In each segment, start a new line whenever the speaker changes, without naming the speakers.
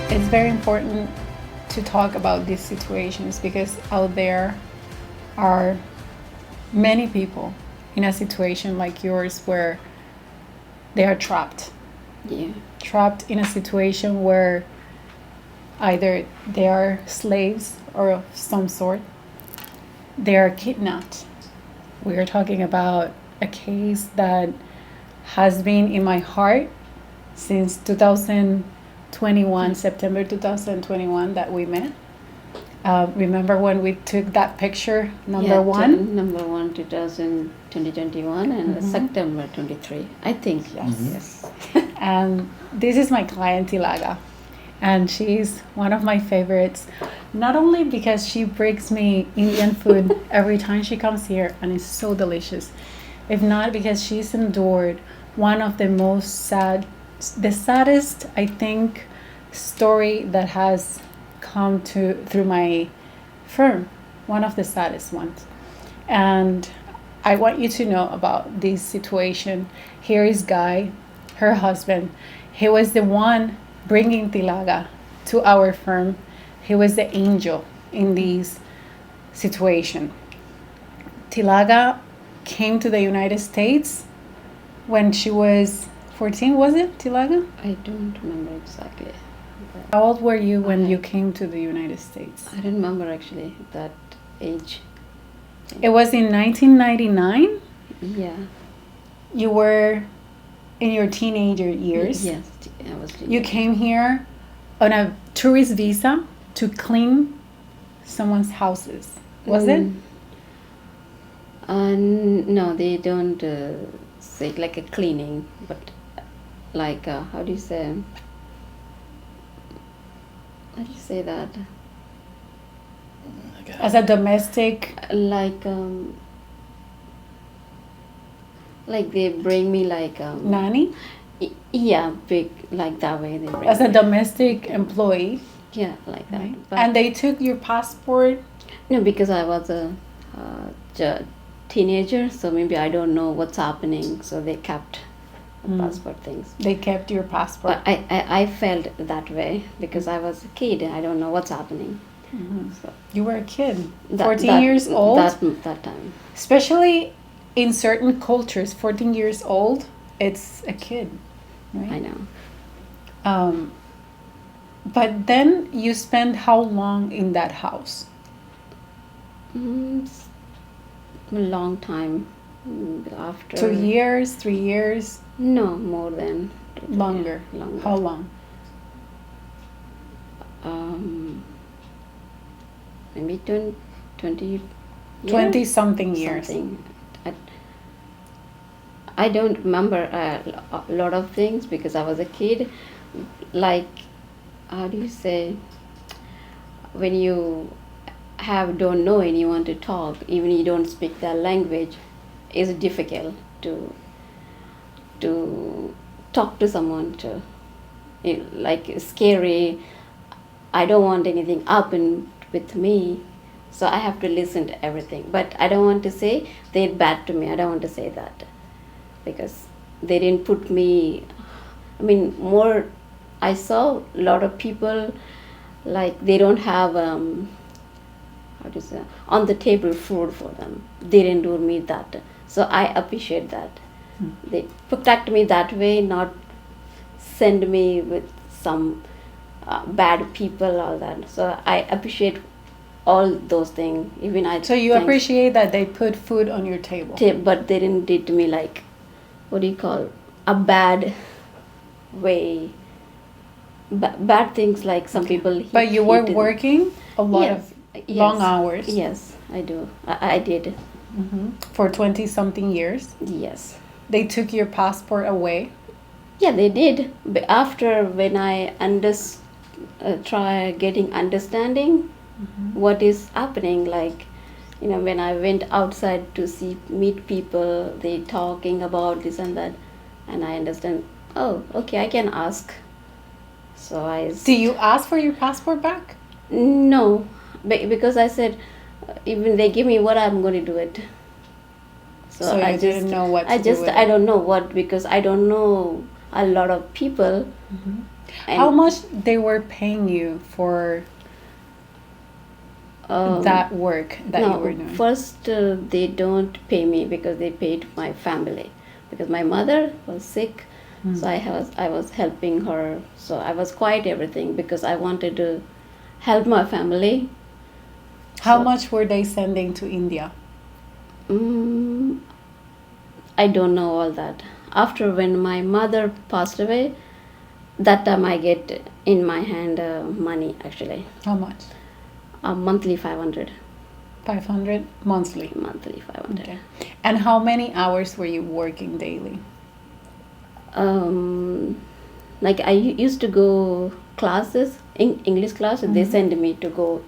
It's very important to talk about these situations because out there are many people in a situation like yours where they are trapped.
Yeah.
Trapped in a situation where either they are slaves or of some sort, they are kidnapped. We are talking about a case that has been in my heart since 2021, September 2021 that we met. Remember when we took that picture, number one?
Number one, 2021 and September 23, I think.
Yes. And this is my client, Tilaga. And she's one of my favorites, not only because she brings me Indian food every time she comes here, and it's so delicious, if not because she's endured one of the the saddest, I think, story that has come through my firm, one of the saddest ones. And I want you to know about this situation. Here is Guy, her husband. He was the one bringing Tilaga to our firm. He was the angel in this situation. Tilaga came to the United States when she was 14, was it, Tilaga?
I don't remember exactly.
How old were you when you came to the United States?
I don't remember actually that age.
It was in 1999?
Yeah.
You were in your teenager years?
Yes, I was.
You came here on a tourist visa to clean someone's houses, was it?
No, they don't say it like a cleaning, but like how do you say that?
As a domestic,
like they bring me like
nanny?
Yeah, big like that way they bring
As a
me.
domestic employee?
Yeah, like that.
Right.
But
And they took your passport?
no, because I was a teenager, so maybe I don't know what's happening, so they kept passport things.
They kept your passport?
But I felt that way because I was a kid. I don't know what's happening. So
You were a kid, 14 years old?
That time.
Especially in certain cultures, 14 years old, it's a kid, right?
I know.
But then you spent how long in that house?
A long time. After
2 years, 3 years?
No, more than
Longer.
Longer.
How long?
Maybe 20
20 something years.
Something. I don't remember a lot of things because I was a kid. Like, how do you say, when you don't know anyone to talk, even you don't speak their language, it's difficult to talk to someone like scary. I don't want anything happen with me, so I have to listen to everything. But I don't want to say they're bad to me. I don't want to say that because they didn't put me. I mean, more. I saw a lot of people like they don't have how to say on the table food for them. They didn't do me that, so I appreciate that. They protect me that way, not send me with some bad people, all that. So I appreciate all those things. Even I.
So you appreciate that they put food on your table.
But they didn't did to me like, what do you call, a bad way. Bad things like some people.
But you were working a lot of long
Yes.
hours.
Yes, I do. I did.
For 20 something years.
Yes.
They took your passport away.
Yeah, they did. But after when I try getting understanding what is happening, like, you know, when I went outside to meet people, they talking about this and that, and I understand. Oh, okay, I can ask. So
Do you ask for your passport back?
No, because I said, even they give me what, I'm going to do it.
So you didn't know what to do with it.
I don't know what, because I don't know a lot of people. And,
How much they were paying you for that work that you were doing?
First, they don't pay me because they paid my family. Because my mother was sick, so I was helping her. So I was quite everything because I wanted to help my family.
How much were they sending to India?
I don't know all that. After when my mother passed away, that time I get in my hand money actually.
How much?
Monthly 500.
500 monthly.
Monthly 500.
Okay. And how many hours were you working daily?
Like I used to go classes, English classes. They send me to go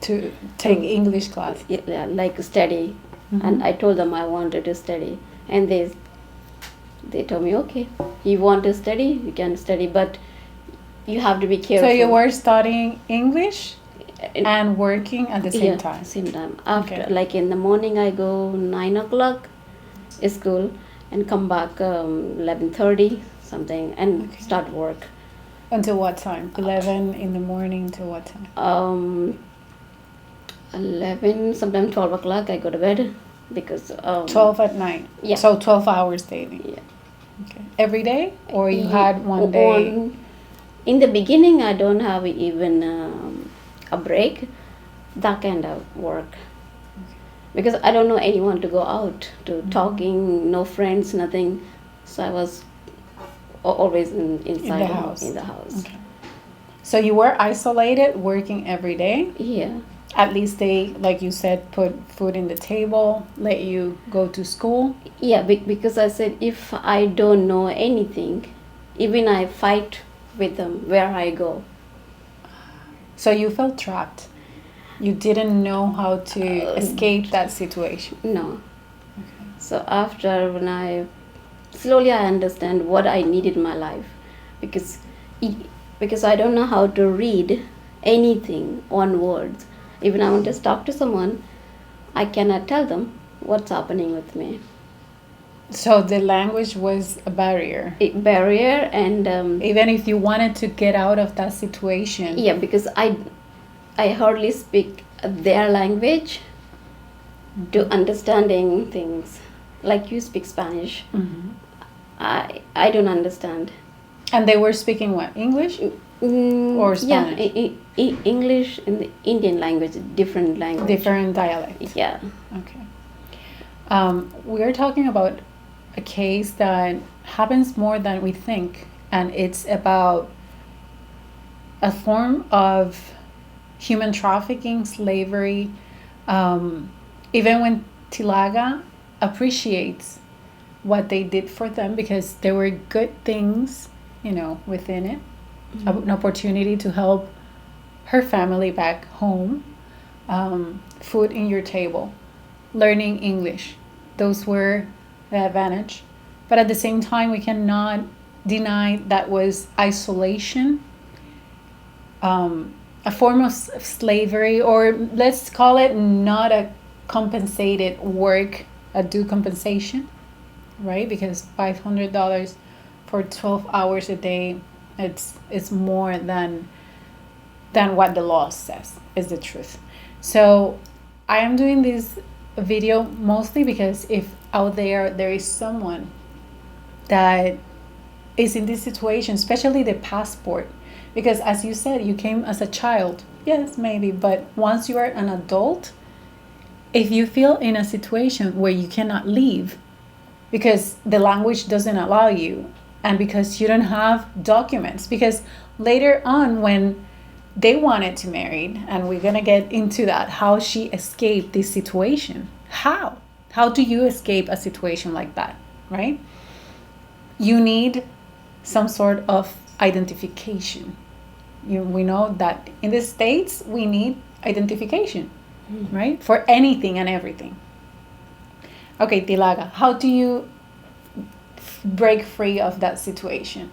to take English class.
Yeah, like study. And I told them I wanted to study, and they told me, okay, you want to study, you can study, but you have to be careful.
So you were studying English and working at the same time?
Same time. After, like in the morning, I go 9 o'clock school and come back 11:30 something and start work.
Until what time? 11 in the morning to what time?
11, sometimes 12 o'clock I go to bed because
12 at night.
Yeah.
So 12 hours daily.
Yeah.
Okay. Every day, or you had one day?
In the beginning, I don't have even a break. That kind of work. Because I don't know anyone to go out to talking, no friends, nothing. So I was always inside
the house.
In the house.
Okay. So you were isolated, working every day?
Yeah.
At least they, like you said, put food in the table, let you go to school?
Yeah, because I said if I don't know anything, even I fight with them where I go. So
So you felt trapped. You didn't know how to escape that situation.
No.
Okay.
So after when I slowly I understand what I need in my life, because I don't know how to read anything on words. Even I want to talk to someone, I cannot tell them what's happening with me.
So the language was a barrier.
Barrier and
Even if you wanted to get out of that situation.
yeah, because I hardly speak their language to understanding things. Like you speak Spanish, I don't understand.
And they were speaking what? English? Or Spanish?
Yeah, English and the Indian language, different language.
Different dialect.
Yeah.
Okay. We are talking about a case that happens more than we think, and it's about a form of human trafficking, slavery. Even when Tilaga appreciates what they did for them, because there were good things, within it, an opportunity to help her family back home, food in your table, learning English. Those were the advantage. But at the same time, we cannot deny that was isolation, a form of slavery, or let's call it not a compensated work, a due compensation, right? Because $500 for 12 hours a day, it's more than what the law says, is the truth. So I am doing this video mostly because if out there is someone that is in this situation, especially the passport, because as you said, you came as a child. Yes, maybe, but once you are an adult, if you feel in a situation where you cannot leave because the language doesn't allow you, and because you don't have documents, because later on when they wanted to marry, and we're going to get into that, how she escaped this situation. How do you escape a situation like that, right? You need some sort of identification. We know that in the States, we need identification, right? For anything and everything. Okay, Tilaga, how do you break free of that situation?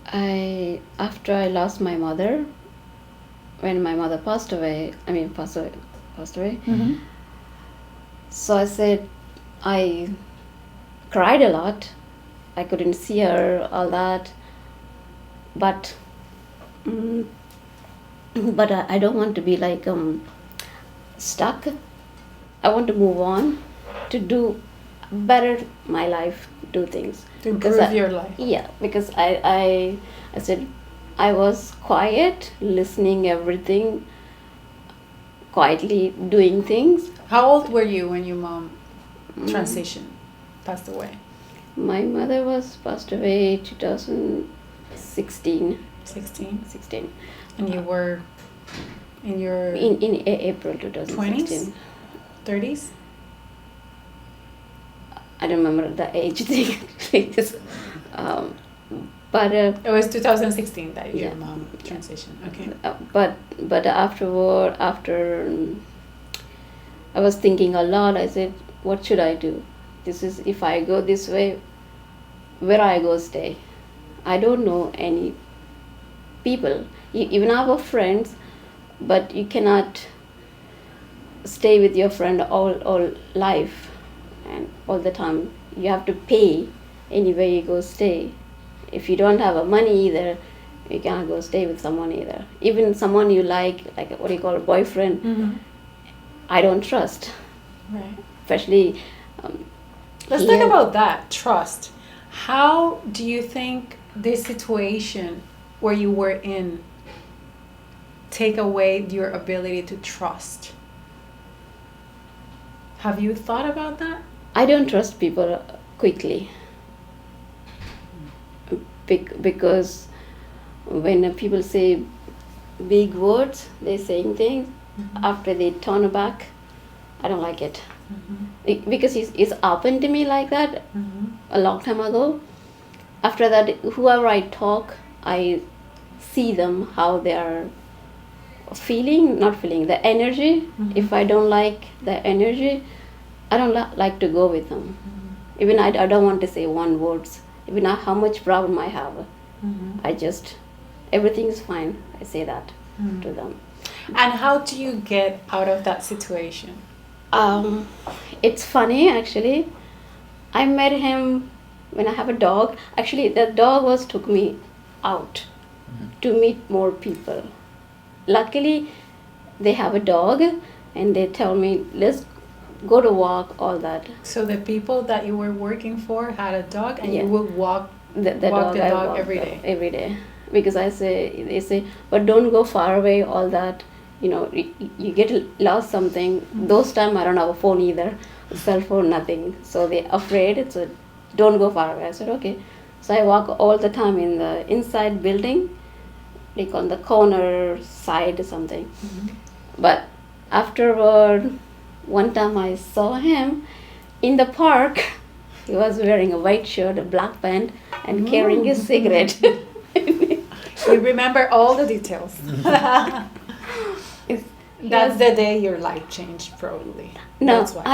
After I lost my mother, when my mother passed away.
Mm-hmm.
So I said, I cried a lot, I couldn't see her, all that. But mm, but I don't want to be like stuck. I want to move on, to do better my life, do things.
To
Because
improve your life.
Yeah, because I said I was quiet, listening everything, quietly doing things.
How old were you when your mom transitioned, passed away?
My mother was passed away 2016.
16?
16.
And you were in your
In April 2016.
20s? 30s?
I don't remember the age thing. Because, but
It was 2016 that your
Yeah.
mom transitioned. Okay.
but afterward, after I was thinking a lot. I said, what should I do? This is, if I go this way, where I go stay? I don't know any people. Even I have friends, but you cannot stay with your friend all life and all the time. You have to pay anywhere you go stay. If you don't have a money either, you can't go stay with someone either. Even someone you like what do you call a boyfriend,
Mm-hmm.
I don't trust.
Right.
Especially
Let's
here.
talk about that, trust. How do you think this situation where you were in take away your ability to trust? Have you thought about that?
I don't trust people quickly. Because when people say big words, they're saying things, after they turn back, I don't like it. Because it's happened to me like that a long time ago. After that, whoever I talk, I see them, how they are feeling, not feeling, the energy. If I don't like the energy, I don't like to go with them. Even I don't want to say one words. Even how much problem I have, I just, everything is fine. I say that to them.
And how do you get out of that situation?
It's funny actually. I met him when I have a dog. Actually, the dog took me out to meet more people. Luckily, they have a dog, and they tell me, let's go to walk, all that.
So the people that you were working for had a dog, and
Yeah.
you would walk
The
Walk
dog,
the
I
dog
walk
every day.
Every day. Because they say, but don't go far away, all that. You get lost something. Those time I don't have a phone either, cell phone, nothing. So they're afraid. So don't go far away. I said, okay. So I walk all the time in the inside building, like on the corner side or something. But afterward, one time I saw him in the park. He was wearing a white shirt, a black pant, and carrying a cigarette.
You remember all the details. That's the day your life changed, probably.
No,
That's why.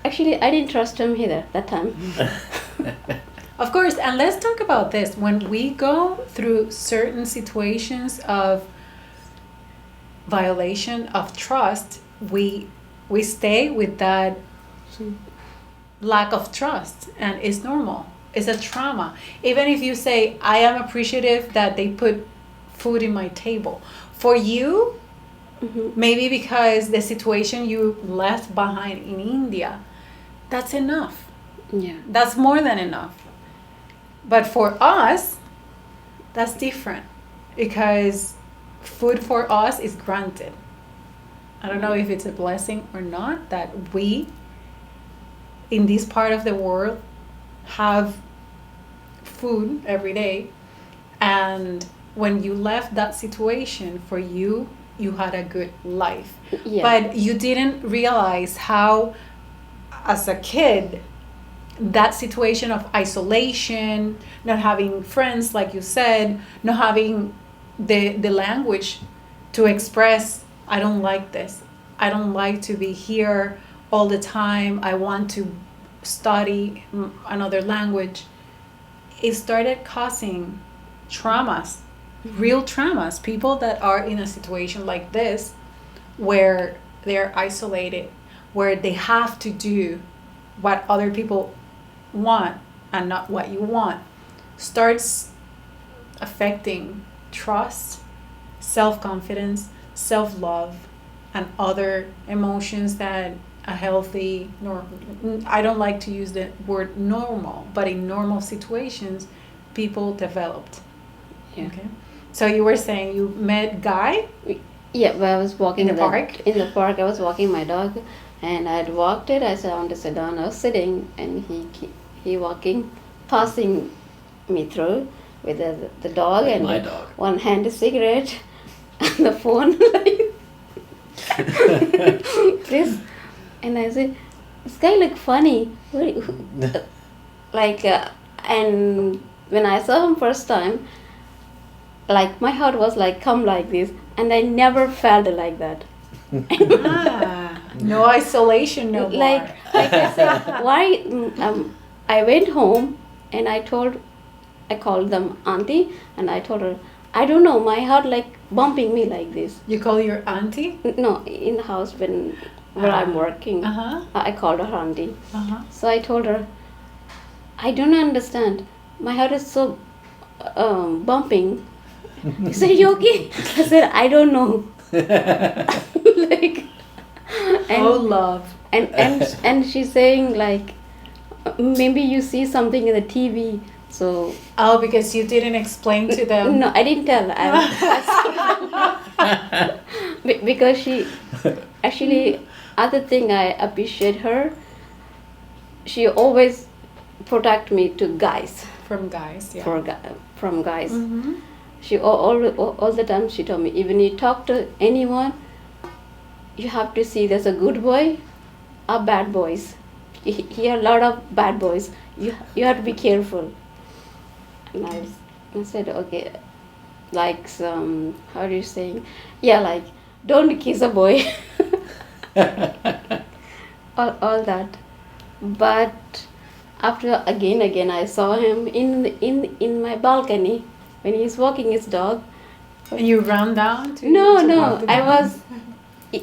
I didn't trust him either that time.
Of course, and let's talk about this. When we go through certain situations of violation of trust, we stay with that lack of trust, and it's normal. It's a trauma. Even if you say, I am appreciative that they put food in my table. For you, maybe because the situation you left behind in India, that's enough.
Yeah.
That's more than enough. But for us, that's different, because food for us is granted. I don't know if it's a blessing or not that we, in this part of the world, have food every day. And when you left that situation, for you, you had a good life.
Yeah.
But you didn't realize how, as a kid, that situation of isolation, not having friends, like you said, not having the language to express, I don't like this. I don't like to be here all the time. I want to study another language. It started causing traumas, real traumas. People that are in a situation like this, where they're isolated, where they have to do what other people want and not what you want. starts affecting trust, self-confidence, self-love, and other emotions that a healthy, I don't like to use the word normal, but in normal situations, people developed.
Yeah.
Okay. So you were saying you met Guy?
Yeah, but I was walking
In the park?
In the park, I was walking my dog, and I'd walked it. I said, I want to sit down. I was sitting, and he walking, passing me through with the dog,
Like
and
my dog.
one hand a cigarette, and the phone like this. And I said, this guy look funny. Like, and when I saw him first time, like my heart was like come like this, and I never felt like that.
No isolation, no more.
like I said, why? I went home and I called them auntie, and I told her, I don't know, my heart like bumping me like this.
You call your auntie?
No, in the house where I'm working, I called her auntie. So I told her, I don't understand. My heart is so bumping. She said, you okay? I said, I don't know. Like, and,
love.
and she's saying like, maybe you see something in the TV. So
Because you didn't explain to them.
no, I didn't tell. Because she actually, other thing I appreciate her, she always protect me to guys.
From guys, yeah.
From guys.
Mm-hmm.
She all the time she told me, even you talk to anyone, you have to see there's a good boy or bad boys. Here a lot of bad boys. You have to be careful. And I said, okay, like some, how do you say? Yeah, like don't kiss a boy. all that. But after again I saw him in my balcony when he's walking his dog.
And you ran down to
No,
walk the
I
dog?
was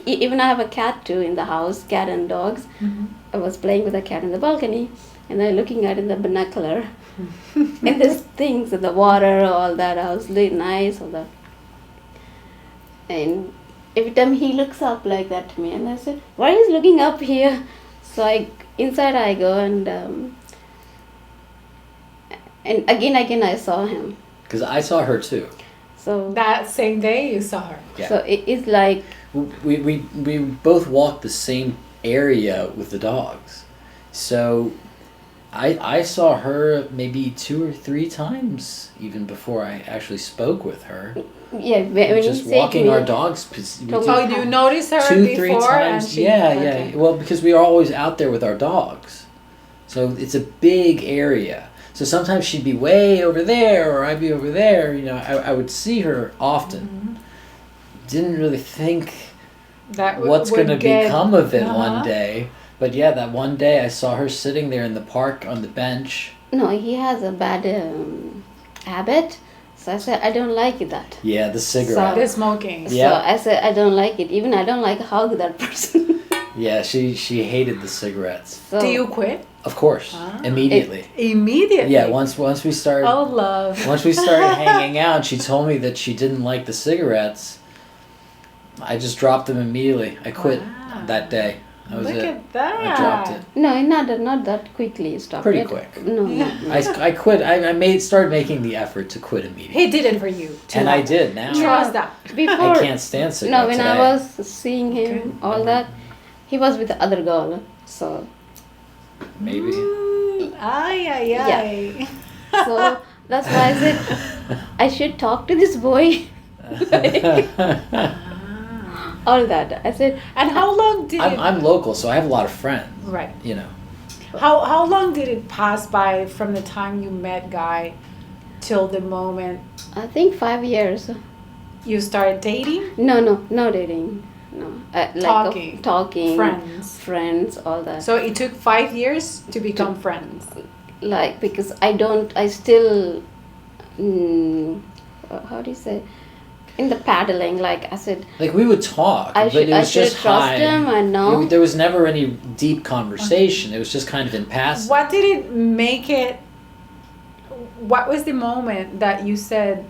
even I have a cat too in the house, cat and dogs.
Mhm.
I was playing with a cat in the balcony, and I looking at in the binocular, and there's things in the water, all that. I was really nice, all that. And every time he looks up like that to me, and I said, "Why is looking up here?" So inside I go, and again I saw him.
Because I saw her too.
So
That same day you saw her.
Yeah.
so it's like
We both walked the same area with the dogs. So I saw her maybe 2 or 3 times even before I actually spoke with her.
yeah, when
Just
he said
walking
to me,
our dogs. We
Told
did
me-
Oh, you noticed her
2,
before
3 times.
and she...
Yeah.
okay.
Well, because we are always out there with our dogs. So it's a big area. So sometimes she'd be way over there or I'd be over there. You know, I would see her often.
Mhm.
Didn't really think
That
what's going to become of it
Uh-huh.
one day. But yeah, that one day I saw her sitting there in the park on the bench.
no, he has a bad habit. So I said, I don't like that.
Yeah, the cigarette.
The smoking.
Yeah.
So I said, I don't like it. Even I don't like hug that person.
Yeah, she hated the cigarettes.
So
Do you quit?
Of course,
Ah.
immediately.
Immediately?
Yeah, once we started
Oh, love.
once we started hanging out, she told me that she didn't like the cigarettes. I just dropped them immediately. I quit
Wow.
that day. That was
Look
it.
at that.
I dropped it.
No, not that quickly. Stop
Pretty
it.
quick.
No,
I quit. I started making the effort to quit immediately.
He did it for you.
And I did now.
Trust that.
Before,
I can't stand cigarettes
no, when
today.
I was seeing him,
Okay.
all that, he was with the other girl. So,
Maybe.
Ay, ay, ay.
so that's why I said I should talk to this boy. All that. I said,
And how long did it...
I'm local, so I have a lot of friends.
Right.
You know.
How long did it pass by from the time you met Guy till the moment
I think 5 years.
you started dating?
No dating. No. Like talking. Friends, all that.
So it took 5 years to become friends.
Like, because I still, how do you say, in the paddling, like I said,
Like we would talk,
I
but
should-
it was
I should
just
trust
high.
him, I know.
There was never any deep conversation. It was just kind of in passing.
What did it make it... what was the moment that you said,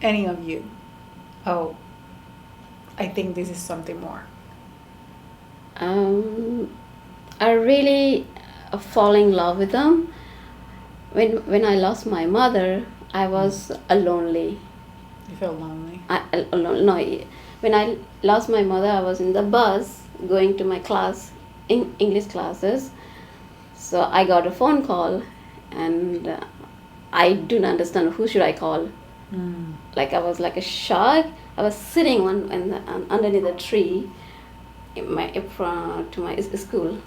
any of you, oh, I think this is something more?
I really fall in love with them. When I lost my mother, I was lonely.
You felt lonely?
No, when I lost my mother, I was in the bus going to my class, in English classes. So I got a phone call, and I didn't understand who should I call. Like I was like a shock. I was sitting underneath a tree in to my school.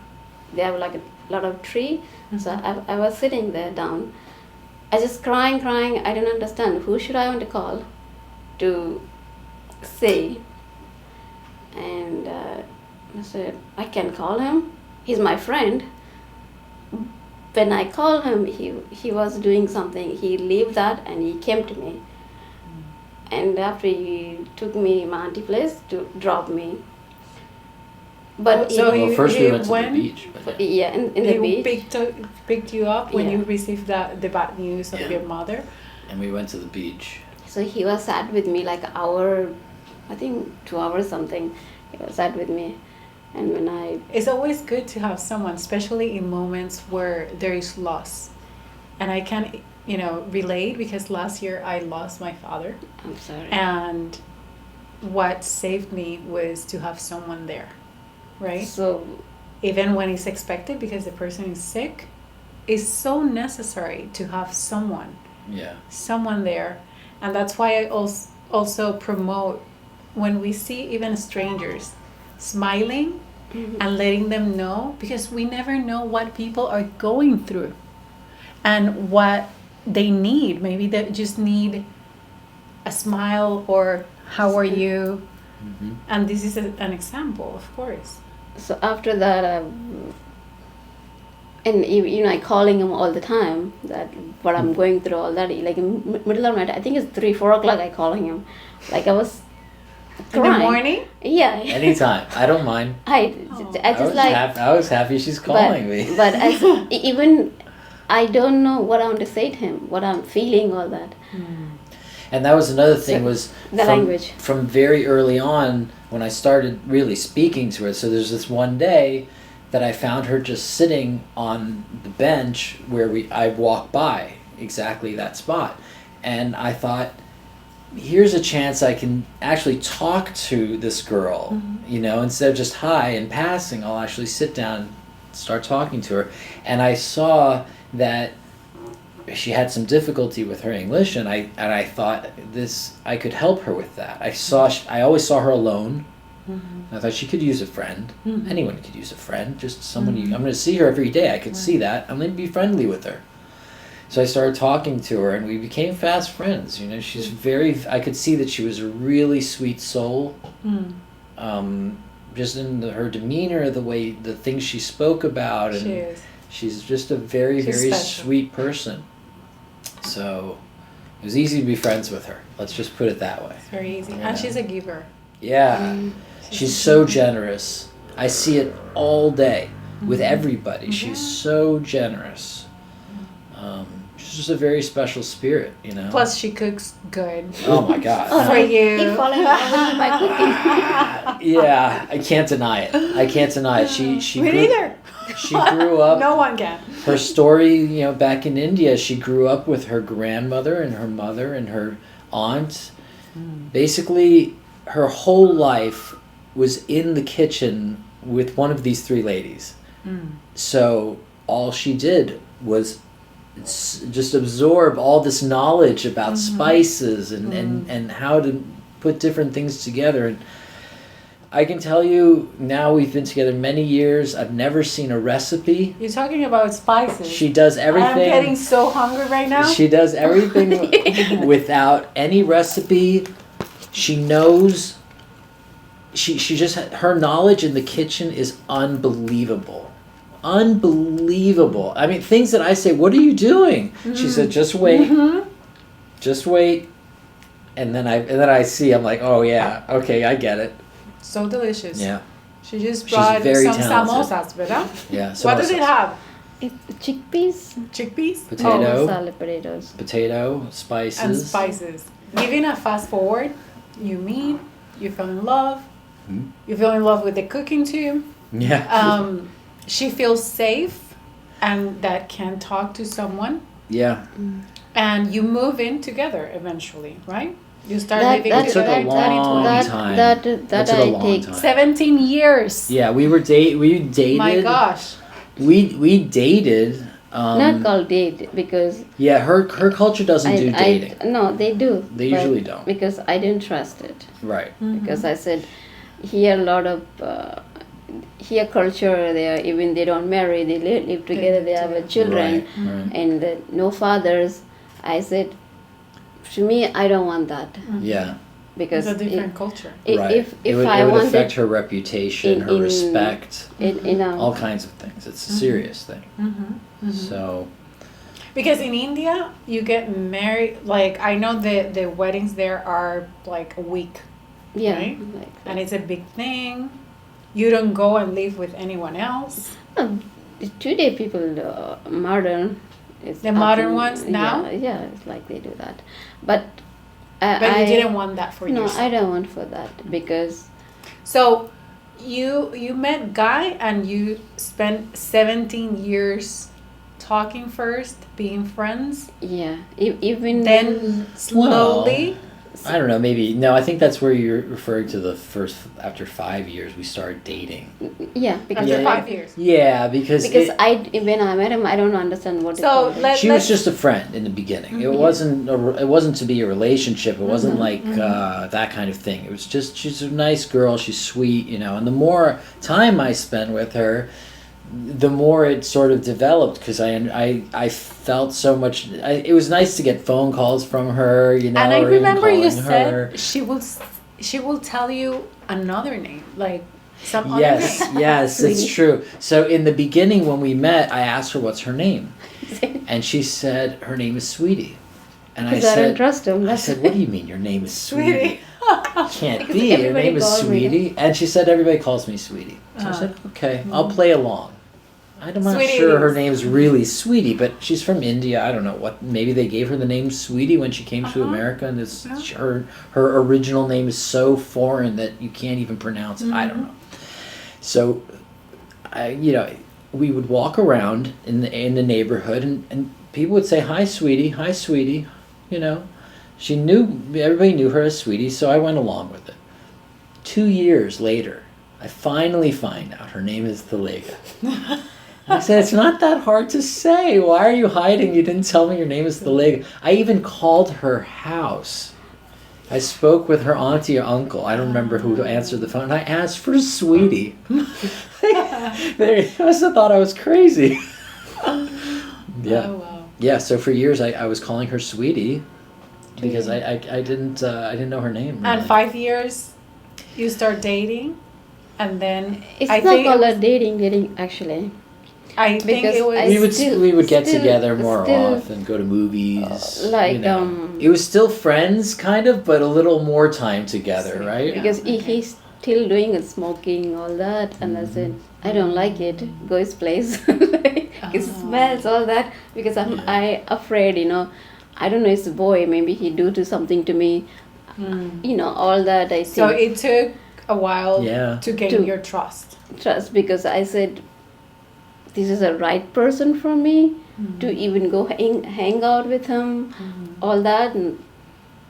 They have like a lot of tree. So I was sitting there down. I just crying. I didn't understand who should I want to call to say. And I said, I can call him. He's my friend. When I called him, he was doing something. He left that and he came to me. And after he took me to my auntie place to drop me. But
first we went to the beach.
Yeah, in the beach.
Picked you up when you received the bad news of your mother.
And we went to the beach.
So he was sat with me like an hour, I think 2 hours something. He was sat with me. And
it's always good to have someone, especially in moments where there is loss. And I can, relate because last year I lost my father.
I'm sorry.
And what saved me was to have someone there, right?
So
even when it's expected because the person is sick, it's so necessary to have someone.
Yeah.
Someone there. And that's why I also promote when we see even strangers smiling and letting them know, because we never know what people are going through and what they need. Maybe they just need a smile or how are you? And this is an example, of course.
So after that, and I calling him all the time that what I'm going through, all that, like in middle of the night, I think it's 3-4 o'clock I calling him, like I was crying.
In the morning?
Yeah.
Anytime. I don't mind.
I
was happy she's calling me.
But even I don't know what I want to say to him, what I'm feeling, all that.
And that was another thing,
language.
From very early on when I started really speaking to her. So there's this one day that I found her just sitting on the bench where I walked by exactly that spot. And I thought, here's a chance I can actually talk to this girl, instead of just hi and passing, I'll actually sit down and start talking to her. And I saw that she had some difficulty with her English, and I thought I could help her with that. I always saw her alone. I thought she could use a friend. Anyone could use a friend, just someone I'm going to see her every day. I could see that. I'm going to be friendly with her. So I started talking to her, and we became fast friends. She's I could see that she was a really sweet soul. Just in her demeanor, the things she spoke about, and she's just a very, very sweet person. So it was easy to be friends with her. Let's just put it that way.
It's very easy. And she's a giver.
Yeah. She's so generous. I see it all day with everybody. She's so generous. She's just a very special spirit,
Plus, she cooks good.
Oh my God.
For you.
He falling in love with me by cooking.
Yeah, I can't deny it. She
Me neither.
She grew up.
No one can.
Her story, back in India, she grew up with her grandmother and her mother and her aunt. Basically, her whole life was in the kitchen with one of these three ladies. So all she did was just absorb all this knowledge about spices and how to put different things together. And I can tell you, now we've been together many years, I've never seen a recipe.
You're talking about spices.
She does everything.
I'm getting so hungry right now.
She does everything without any recipe. She knows. She just, her knowledge in the kitchen is unbelievable. Unbelievable. I mean, things that I say, what are you doing? She said, just wait. Just wait. And then I see, I'm like, oh yeah, okay, I get it.
So delicious.
Yeah.
She just brought some
very talented.
samosas, ¿verdad?
Yeah.
What does it have?
It's chickpeas.
Chickpeas?
Potato.
Oh, salad potatoes.
Potato, spices.
And spices. Giving a fast forward, you meet, you fell in love,
Mhm.
you fell in love with the cooking too.
Yeah.
She feels safe and that can talk to someone,
Yeah.
and you move in together eventually, right? You start
That-
living
that-
It took
together
a
in
long
2020.
time.
That
That took a
I
long
take.
time.
17 years.
Yeah, we dated.
My gosh.
We dated.
Not called date because
Yeah, her culture doesn't do dating.
no, they do.
They
but
usually don't.
because I didn't trust it.
Right.
Because I said here a lot of here culture they are, even they don't marry, they live together, they have children
Right. Right.
and no fathers. I said to me I don't want that
Yeah.
because
It's a different culture.
Right.
if
it would,
I
it would
wanted
affect her reputation, her
in-
respect,
it,
all kinds of things. It's a serious thing. So.
Because in India, you get married, like, I know the weddings there are like a week,
yeah
right?
like
and it's a big thing. You don't go and live with anyone else.
today people modern is
The modern
often-
ones now?
yeah it's like they do that but
But
I
you didn't want that for
no
yourself.
I don't want for that because
So you met Guy and you spent 17 years talking first, being friends,
yeah even
then slowly.
I don't know, maybe. No, I think that's where you're referring to the first, after 5 years, we started dating.
yeah because
After
Yeah.
5 years.
Yeah, because
when I met him I don't understand what
So
it is.
she was just a friend in the beginning. It wasn't to be a relationship. It wasn't like that kind of thing. It was just, she's a nice girl. She's sweet, you know. And the more time I spent with her, the more it sort of developed because I felt so much. It was nice to get phone calls from her, you know.
And I
or even
remember you
calling
said
her.
she will tell you another name, like some other
Yes,
name.
yes, it's true. So in the beginning when we met, I asked her what's her name, and she said her name is Sweetie, and I
because I don't
said,
trust him
I said, what do you mean your name is Sweetie? Can't
Because
be. Your
everybody
name is
calls me
Sweetie, and she said everybody calls me Sweetie. So I said, okay, I'll play along. I'm not
Sweetie
sure her
is-
name's really Sweetie, but she's from India. I don't know what. Maybe they gave her the name Sweetie when she came to America, and it's her original name is so foreign that you can't even pronounce it. I don't know. So, we would walk around in the neighborhood, and people would say, "Hi, Sweetie. Hi, Sweetie." You know, everybody knew her as Sweetie, so I went along with it. 2 years later, I finally find out her name is Tilaga. I said, it's not that hard to say. Why are you hiding? You didn't tell me your name is Tilaga. I even called her house. I spoke with her auntie or uncle. I don't remember who answered the phone. And I asked for Sweetie. They must have thought I was crazy. Yeah.
Oh, wow.
Yeah, so for years I was calling her Sweetie because I didn't know her name. Really.
And 5 years, you start dating, and then
it's
I
not
think
called a dating actually
I think
because
it was.
I
we would get
still-
together more
still-
often, go to movies.
like,
you know. It was still friends, kind of, but a little more time together, right?
because he's still doing it, smoking all that, and I said I don't like it. Go his place. It smells all that because I afraid, you know. I don't know. It's a boy. Maybe he do to something to me. You know all that. I think
So it took a while
Yeah.
to gain
To-
your trust.
trust because I said this is a right person for me to even go hang out with him, all that.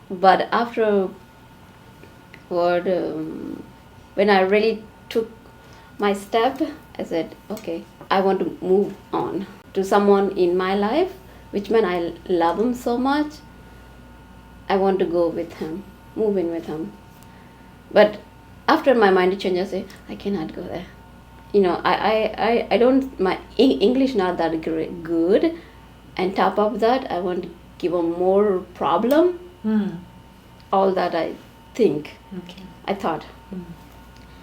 But after when I really took my step, I said, okay, I want to move on to someone in my life, which man I love him so much. I want to go with him, move in with him. But after my mind changed, I say, I cannot go there. You know, I don't, my English not that good. And top of that, I want to give a more problem. All that I think.
Okay.
I thought.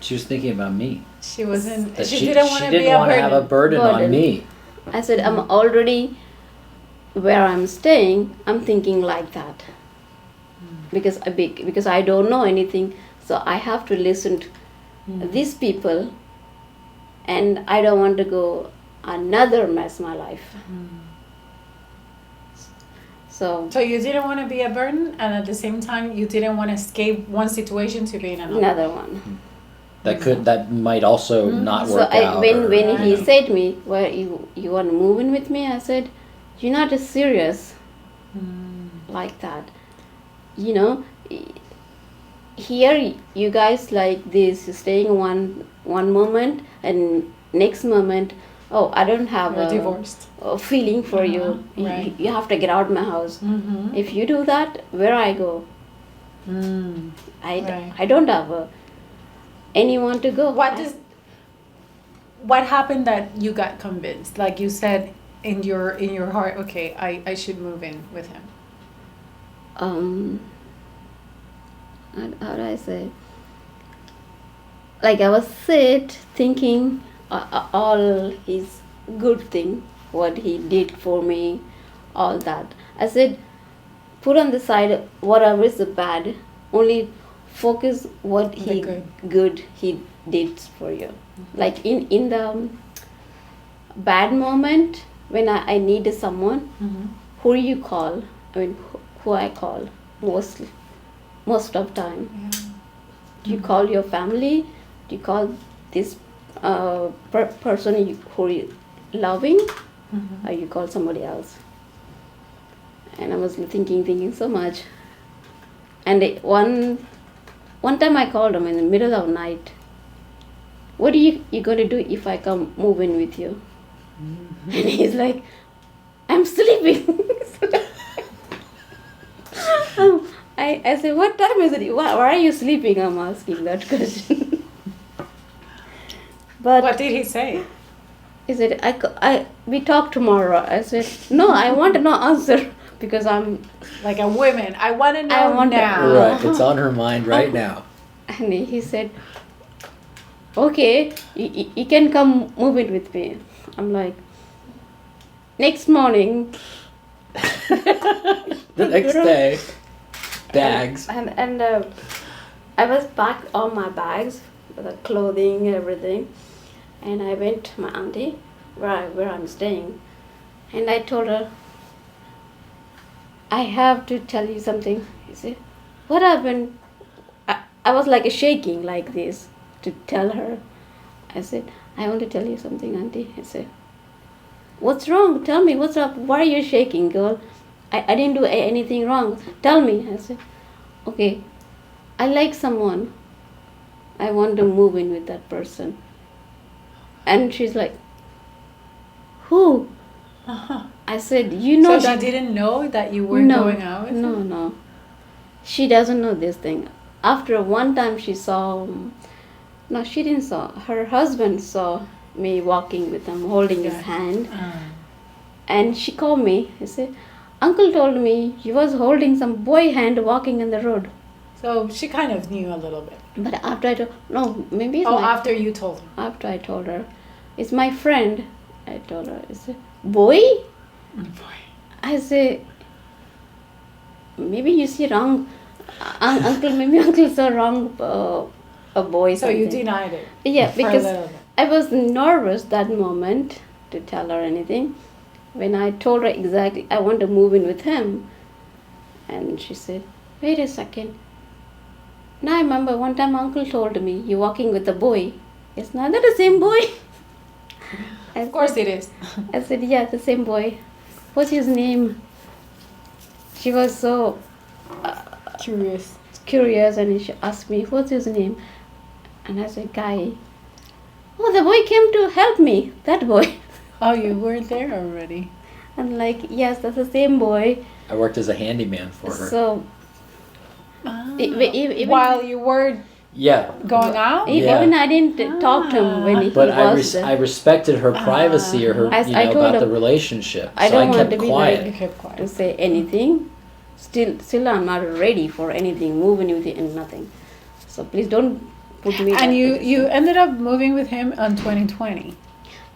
She was thinking about me.
She wasn't.
That
She didn't want to be
didn't
a
want to have a burden on
Burden.
me.
I said, I'm already where I'm staying, I'm thinking like that. Because I don't know anything, so I have to listen to these people, and I don't want to go another mess my life. So
you didn't want to be a burden, and at the same time, you didn't want to escape one situation to be in another.
another one.
That might also not
So
work out.
when he
Right.
said me, well, you want to move in with me? I said, you're not as serious like that. You know, here you guys like this, staying one moment and next moment, oh, I don't have
We're divorced.
a feeling for you.
Right.
You have to get out of my house.
Mm-hmm.
If you do that, where I go?
Right.
I don't have anyone to go.
What happened that you got convinced? Like you said in your heart, okay, I should move in with him.
How do I say? Like I was thinking all his good thing, what he did for me, all that. I said, put on the side whatever is the bad, only focus what
The
good he did for you. Like in the bad moment when I needed someone, who you call? I mean, who I call most of time.
Yeah.
Do you call your family? Do you call this person who you loving? Or you call somebody else? And I was thinking so much. And one time I called him in the middle of the night. What are you going to do if I come move in with you? And he's like, I'm sleeping. I said, what time is it? Why are you sleeping? I'm asking that question. But
What did he say?
he said, we talk tomorrow. I said, no, I want no answer because I'm.
Like a woman, I want to know
I want to-
now.
Right, it's on her mind right now.
And he said, okay, you can come move in with me. I'm like, next morning.
The next day, bags.
And I was packed all my bags, the clothing, everything. And I went to my auntie, where I'm staying. And I told her, I have to tell you something. He said, what happened? I was like shaking like this to tell her. I said, I want to tell you something, auntie. I said, what's wrong? Tell me, what's up? Why are you shaking, girl? I didn't do anything wrong. Tell me. I said, okay, I like someone. I want to move in with that person. And she's like, who? I said, you know
So
that.
she didn't know that you weren't going out with him?
No. She doesn't know this thing. After one time she saw, no, she didn't saw. Her husband saw me walking with him, holding his hand. And she called me. He said, Uncle told me you was holding some boy hand walking in the road.
So she kind of knew a little bit.
But after I told, no, maybe it's
After you told her.
after I told her, it's my friend. I told her, I said, boy? I say, maybe you see wrong, uncle. Maybe uncle saw wrong a boy.
So you
something.
denied it.
Yeah,
for a
because
little bit.
I was nervous that moment to tell her anything. When I told her exactly, I want to move in with him, and she said, "Wait a second. Now I remember one time uncle told me you're walking with a boy. It's not that the same boy."
Of course it is.
I said, yeah, the same boy. What's his name? She was so curious and she asked me, what's his name? And I said, Guy. Oh, the boy came to help me, that boy.
Oh, you were there already.
I'm like, yes, that's the same boy.
I worked as a handyman for her.
So, even
While you were
Yeah.
going out?
Yeah.
even I didn't talk to him when he
But
was there.
I respected her privacy or her,
I told
about
her,
the relationship.
I
So I
don't want
kept
to be
quiet.
You kept quiet.
to say anything. Still I'm not ready for anything, moving with you and nothing. So please don't put me
And
that
you
position.
ended up moving with him in 2020.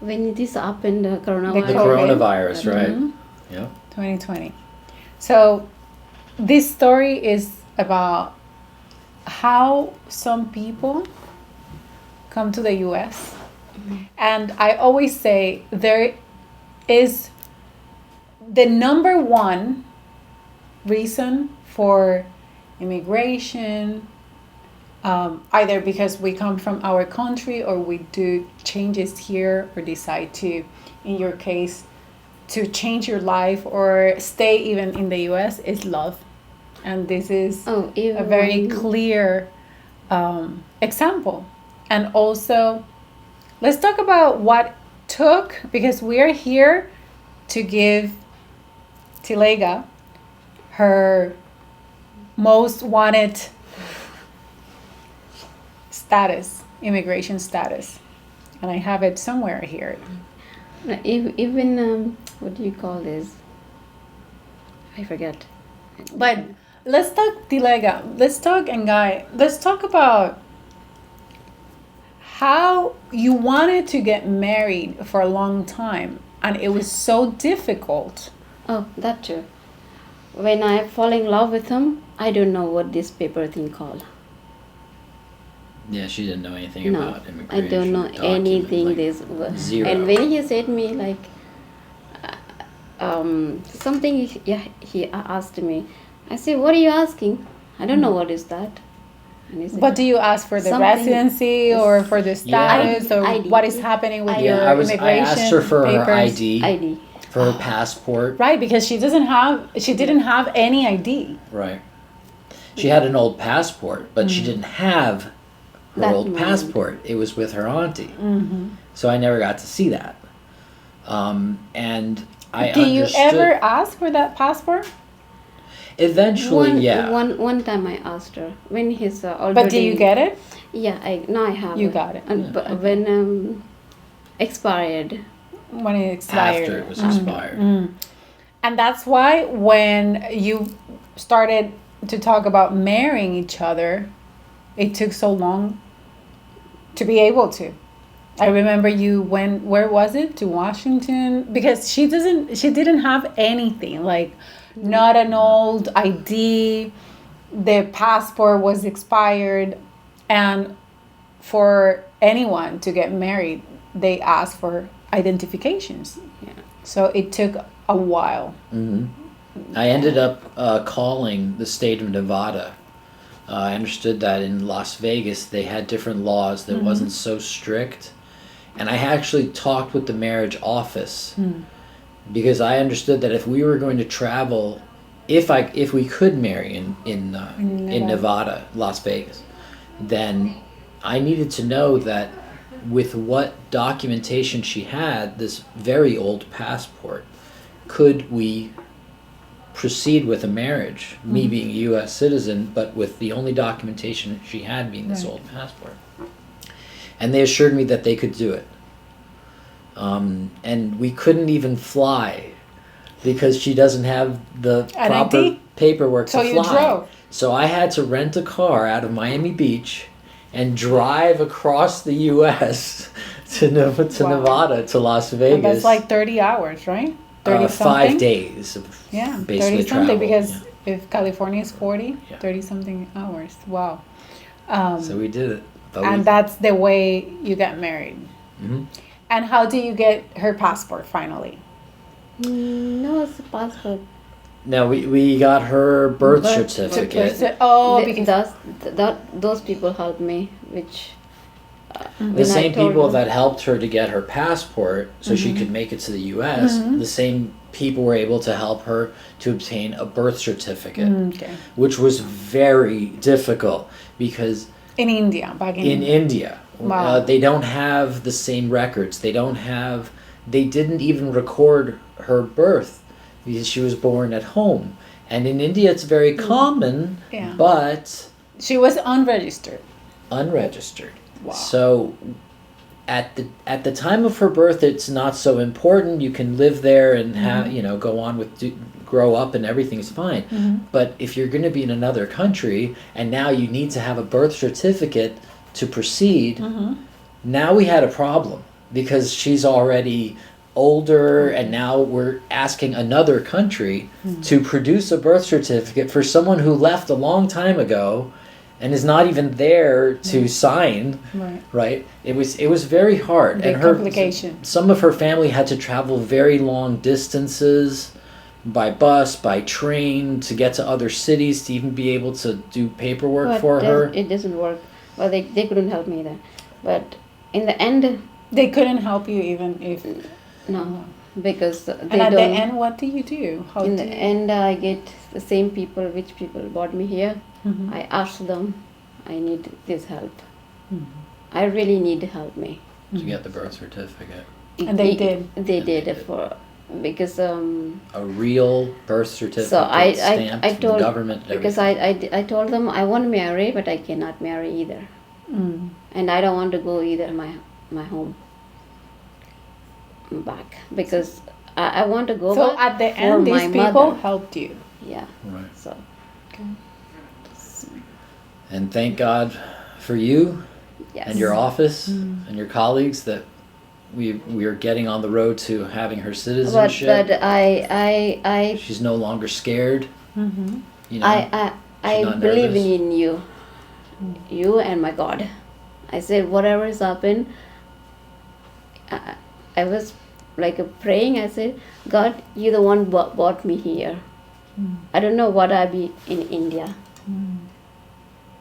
When this happened,
The
coronavirus.
coronavirus, right?
Mhm.
Yeah.
2020. So this story is about how some people come to the US And I always say there is the number one reason for immigration, either because we come from our country or we do changes here or decide to, in your case, to change your life or stay even in the US, is love. And this is a very clear example. And also, let's talk about what took, because we are here to give Tilaga her most wanted status, immigration status. And I have it somewhere here.
Even, what do you call this? I forget.
But let's talk, Tilaga, let's talk, and Guy, let's talk about how you wanted to get married for a long time and it was so difficult.
Oh, that too. When I fall in love with him, I don't know what this paper thing called.
Yeah, she didn't know anything
No,
about immigration.
I don't know
documents,
anything.
like
This
zero.
And when he said me like something, he asked me. I said, "What are you asking? I don't know what is that." And he said,
But do you ask for the
Something-
residency or for the status or
ID.
what is happening with
ID.
your
I
immigration
asked her for
papers?
her ID,
ID.
for her passport.
Right, because she didn't have any ID.
Right. She had an old passport, but she didn't have her
That
old
moment.
passport. It was with her auntie.
Mm-hmm.
So I never got to see that. And I
Do you
understood.
ever ask for that passport?
Eventually, yeah.
One time I asked her when he's already.
But do you get it?
Yeah, I have.
You got it.
And but when expired.
When it expired.
After it was expired.
And that's why when you started to talk about marrying each other, it took so long to be able to. I remember you went, where was it? To Washington? Because she didn't have anything, like not an old ID, the passport was expired, and for anyone to get married, they ask for identifications.
Yeah.
So it took a while.
I ended up calling the state of Nevada. I understood that in Las Vegas they had different laws that wasn't so strict. And I actually talked with the marriage office because I understood that if we were going to travel, if we could marry in Nevada, Las Vegas, then I needed to know that with what documentation she had, this very old passport, could we proceed with a marriage, me being a U.S. citizen, but with the only documentation she had being this old passport. And they assured me that they could do it. And we couldn't even fly because she doesn't have the
An
proper
ID?
paperwork
So
to
you
fly.
drove?
So I had to rent a car out of Miami Beach and drive across the U.S. to
Wow.
Nevada, to Las
And
Vegas.
that's like 30 hours, right? 30 something?
5 days of
Yeah,
basically
30 something,
travel,
because
yeah.
if California is 40,
Yeah.
30 something hours. Wow.
So we did it. But
And that's the way you get married.
Mhm.
And how do you get her passport finally?
No, it's a passport.
No, we got her birth
Birth
certificate.
Oh,
The-
because
those people helped me, which
The
when I
same
told
people
them-
that helped her to get her passport so she could make it to the U.S., the same people were able to help her to obtain a birth certificate,
okay.
which was very difficult because
In India, back in
in India,
Wow.
they don't have the same records. They didn't even record her birth because she was born at home. And in India, it's very common,
Yeah.
but
She was unregistered.
unregistered.
Wow.
So at the time of her birth, it's not so important. You can live there and have go on with grow up and everything's fine. But if you're going to be in another country and now you need to have a birth certificate to proceed, now we had a problem because she's already older and now we're asking another country to produce a birth certificate for someone who left a long time ago and is not even there to sign.
Right.
Right. It was very hard,
Big
and her
complication.
some of her family had to travel very long distances by bus, by train, to get to other cities to even be able to do paperwork
But
for her.
it doesn't work. Well, they couldn't help me there. But in the end,
They couldn't help you even if.
no, because they
And at
don't.
the end, what do you do? How
In
do
the
you?
end, I get the same people, which people brought me here.
Mhm.
I asked them, I need this help.
Mhm.
I really need to help me.
Did you get the birth certificate?
And they did.
They
And they
did
did.
for because
A real birth certificate
So I
stamped from
told
the government. and
because
everything.
I told them I want to marry, but I cannot marry either,
Mm.
and I don't want to go either my home back because I want to go
So
back
at the
for
end,
my
these people
mother.
helped you.
Yeah.
Right.
So
And thank God for you
yes.
and your office
Mm.
and your colleagues that we are getting on the road to having her
But
citizenship.
I
She's no longer scared.
Mm-hmm.
You know.
I
She's not
believe
nervous.
in you and my God. I said whatever is happened. I was like praying. I said, God, you the one brought me here.
Mm.
I don't know what I'll be in India.
Mm.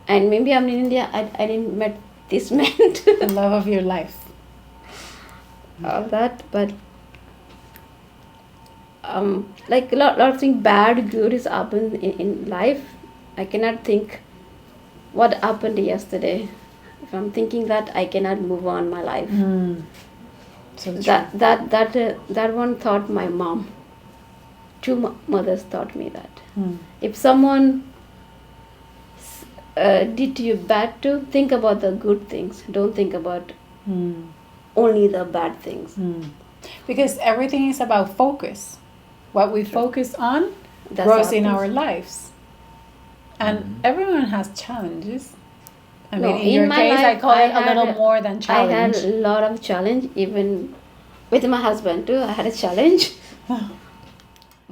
And maybe I'm in India. I didn't met this man.
The love of your life.
All that, but like a lot of things bad, good is happened in life. I cannot think what happened yesterday. If I'm thinking that, I cannot move on my life.
Mm. So true.
That one thought my mom. Two mothers taught me that.
Mm.
If someone did you bad too, think about the good things. Don't think about
Mm.
only the bad things.
Mm. Because everything is about focus. What we focus on
That's
grows in
happens.
our lives. And
Mhm.
everyone has challenges. I
No,
mean, in
in
your
my
case, I
life,
call it
I
a little
had-
more than
I had
challenge.
a lot of challenge, even with my husband too. I had a challenge.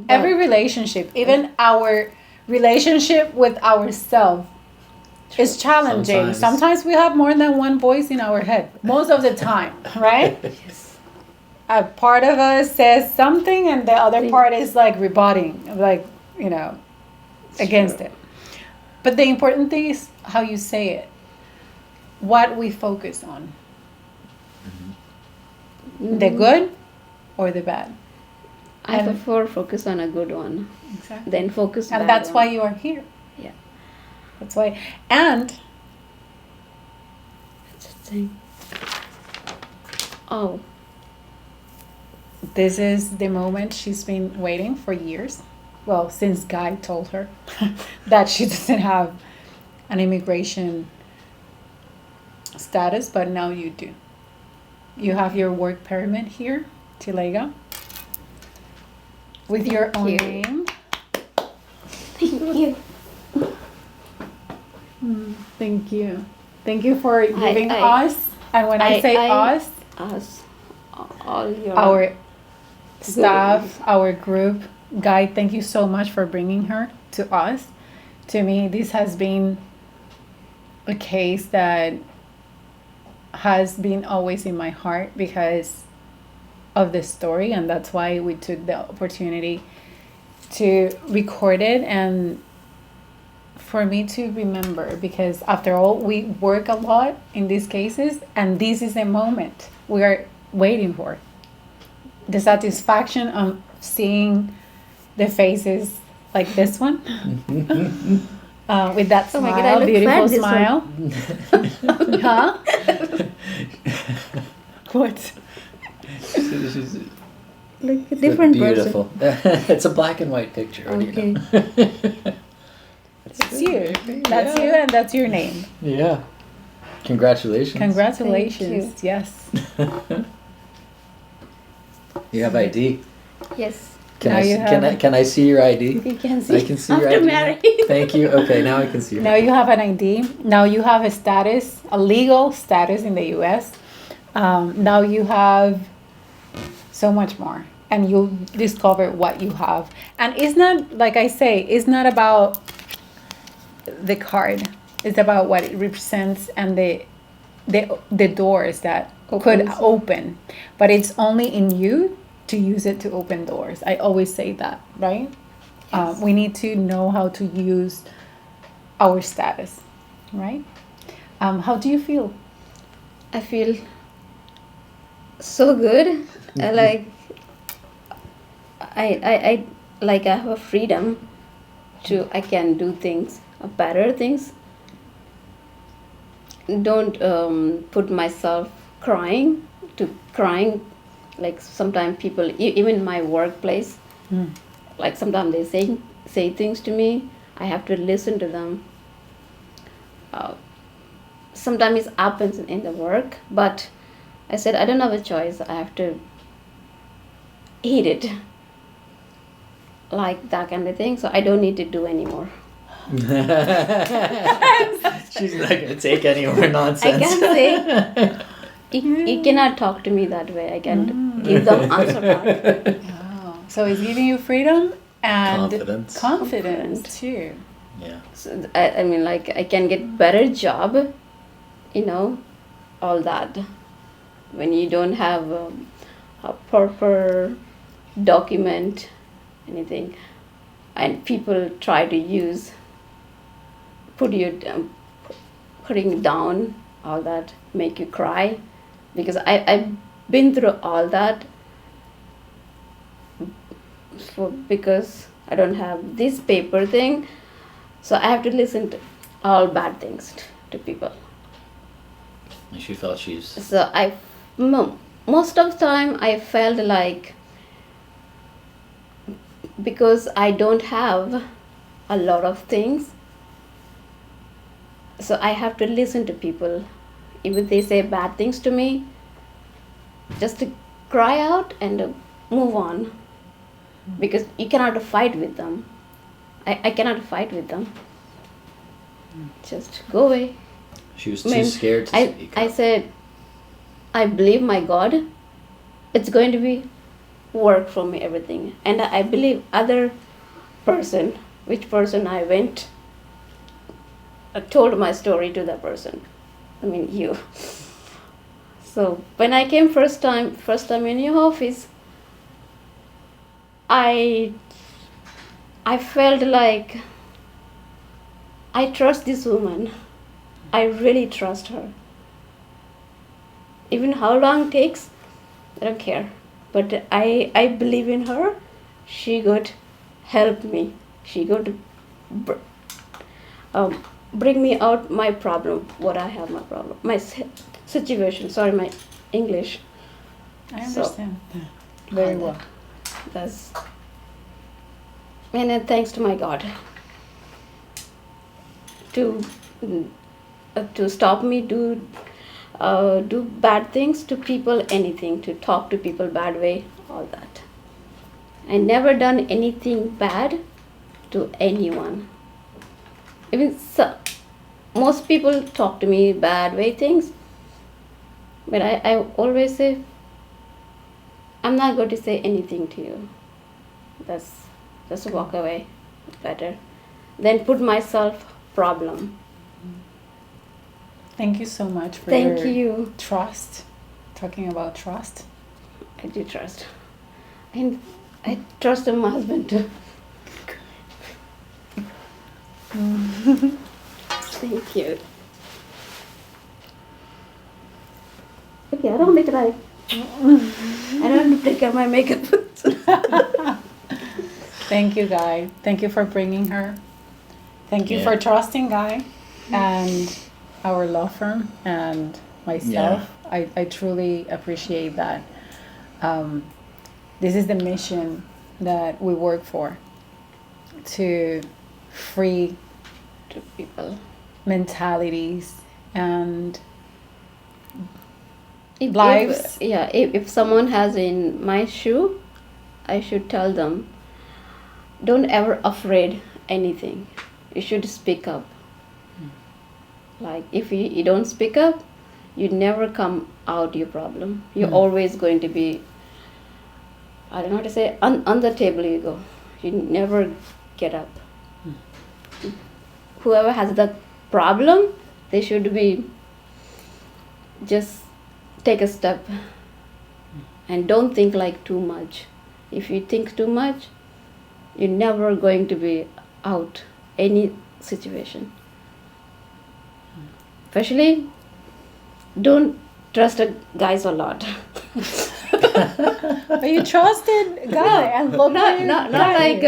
Every relationship, even our relationship with ourselves, is challenging. Sometimes we have more than one voice in our head. Most of the time, right?
Yes.
A part of us says something, and the other
Think-
part is like rebutting, like, you know, against
Sure.
it. But the important thing is how you say it, what we focus on, the good or the bad.
I
and-
prefer focus on a good one.
Exactly.
Then focus.
And
bad
that's
one.
why you are here.
Yeah.
That's why. And
That's the thing. Oh,
this is the moment she's been waiting for years. Well, since Guy told her that she doesn't have an immigration status, but now you do. You have your work permit here, Tilaga, with your own
you.
name.
thank you.
Thank you. Thank you for giving
I-
us, and when I say us,
Us, all your
our staff, our group. Guy, thank you so much for bringing her to us. To me, this has been a case that has been always in my heart because of the story, and that's why we took the opportunity to record it and for me to remember, because after all, we work a lot in these cases, and this is a moment we are waiting for. The satisfaction of seeing the faces like this one, with that
Oh my
smile,
God, I look
beautiful
fat this
smile. Huh? What?
She's
Look, a different
beautiful. It's a black and white picture. what do you
Okay.
know?
It's you. That's you, and that's your name.
Yeah. Congratulations.
Congratulations. Yes.
You have ID.
person. Yes,
Can
Now
I
you
see, can I
have-
can I see your ID?
you can see.
I can see your
After
ID.
marriage.
Thank you. Okay, now I can see your
Now you have an ID. Now you have a status, a legal status in the U.S. Now you have so much more, and you'll discover what you have. And it's not, like I say, it's not about the card. It's about what it represents and the doors that could
Opens.
open. But it's only in you to use it to open doors. I always say that, right? We need to know how to use our status, right? How do you feel?
I feel so good. I like I like I have a freedom to I can do things better things. Don't put myself crying like sometimes people even in my workplace like sometimes they say things to me. I have to listen to them. Sometimes it happens in the work, but I said I don't have a choice. I have to eat it, like that kind of thing. So I don't need to do anymore.
She's not gonna take any more nonsense.
I can't say you cannot talk to me that way. I can give them answer back.
Oh, so it's giving you freedom and
Confidence.
confidence too.
Yeah.
So I mean, like I can get better job, all that. When you don't have a proper document, anything, and people try to use putting down all that, make you cry, because I've been through all that. Because I don't have this paper thing, so I have to listen to all bad things to people.
And she felt she's.
So most of the time I felt like because I don't have a lot of things, so I have to listen to people. Even they say bad things to me, just to cry out and move on. Because you cannot fight with them. I cannot fight with them. Just go away.
She was too scared to speak
I
up.
said, I believe my God. It's going to be work for me, everything. And I believe other person, which person I went, I told my story to that person. I mean, you. So when I came first time in your office, I felt like I trust this woman. I really trust her. Even how long it takes, I don't care. But I believe in her. She could help me. She could bring me out my problem, what I have my problem, my situation. Sorry, my English.
I understand. Very well.
That's and then thanks to my God to stop me do bad things to people, anything, to talk to people bad way, all that. I never done anything bad to anyone. Even most people talk to me bad way things, but I always say I'm not going to say anything to you. That's just walk away. Better than put myself problem.
Thank you so much for
Thank
your
you.
trust. Talking about trust.
I do trust. And I trust my husband too. Thank you. Okay, I don't make it like I don't have to take out my makeup.
Thank you, Guy. Thank you for bringing her. Thank you
Yeah.
for trusting Guy and our law firm and myself. I truly appreciate that. This is the mission that we work for, to free
To people.
mentalities and
Lives.
lives.
If someone has in my shoe, I should tell them, don't ever afraid anything. You should speak up. Like if you don't speak up, you never come out your problem. You're always going to be, I don't know how to say, on the table you go. You never get up. Whoever has the problem, they should be just take a step and don't think like too much. If you think too much, you're never going to be out any situation. Especially, don't trust a guys a lot.
But you trusted guy and look
Not like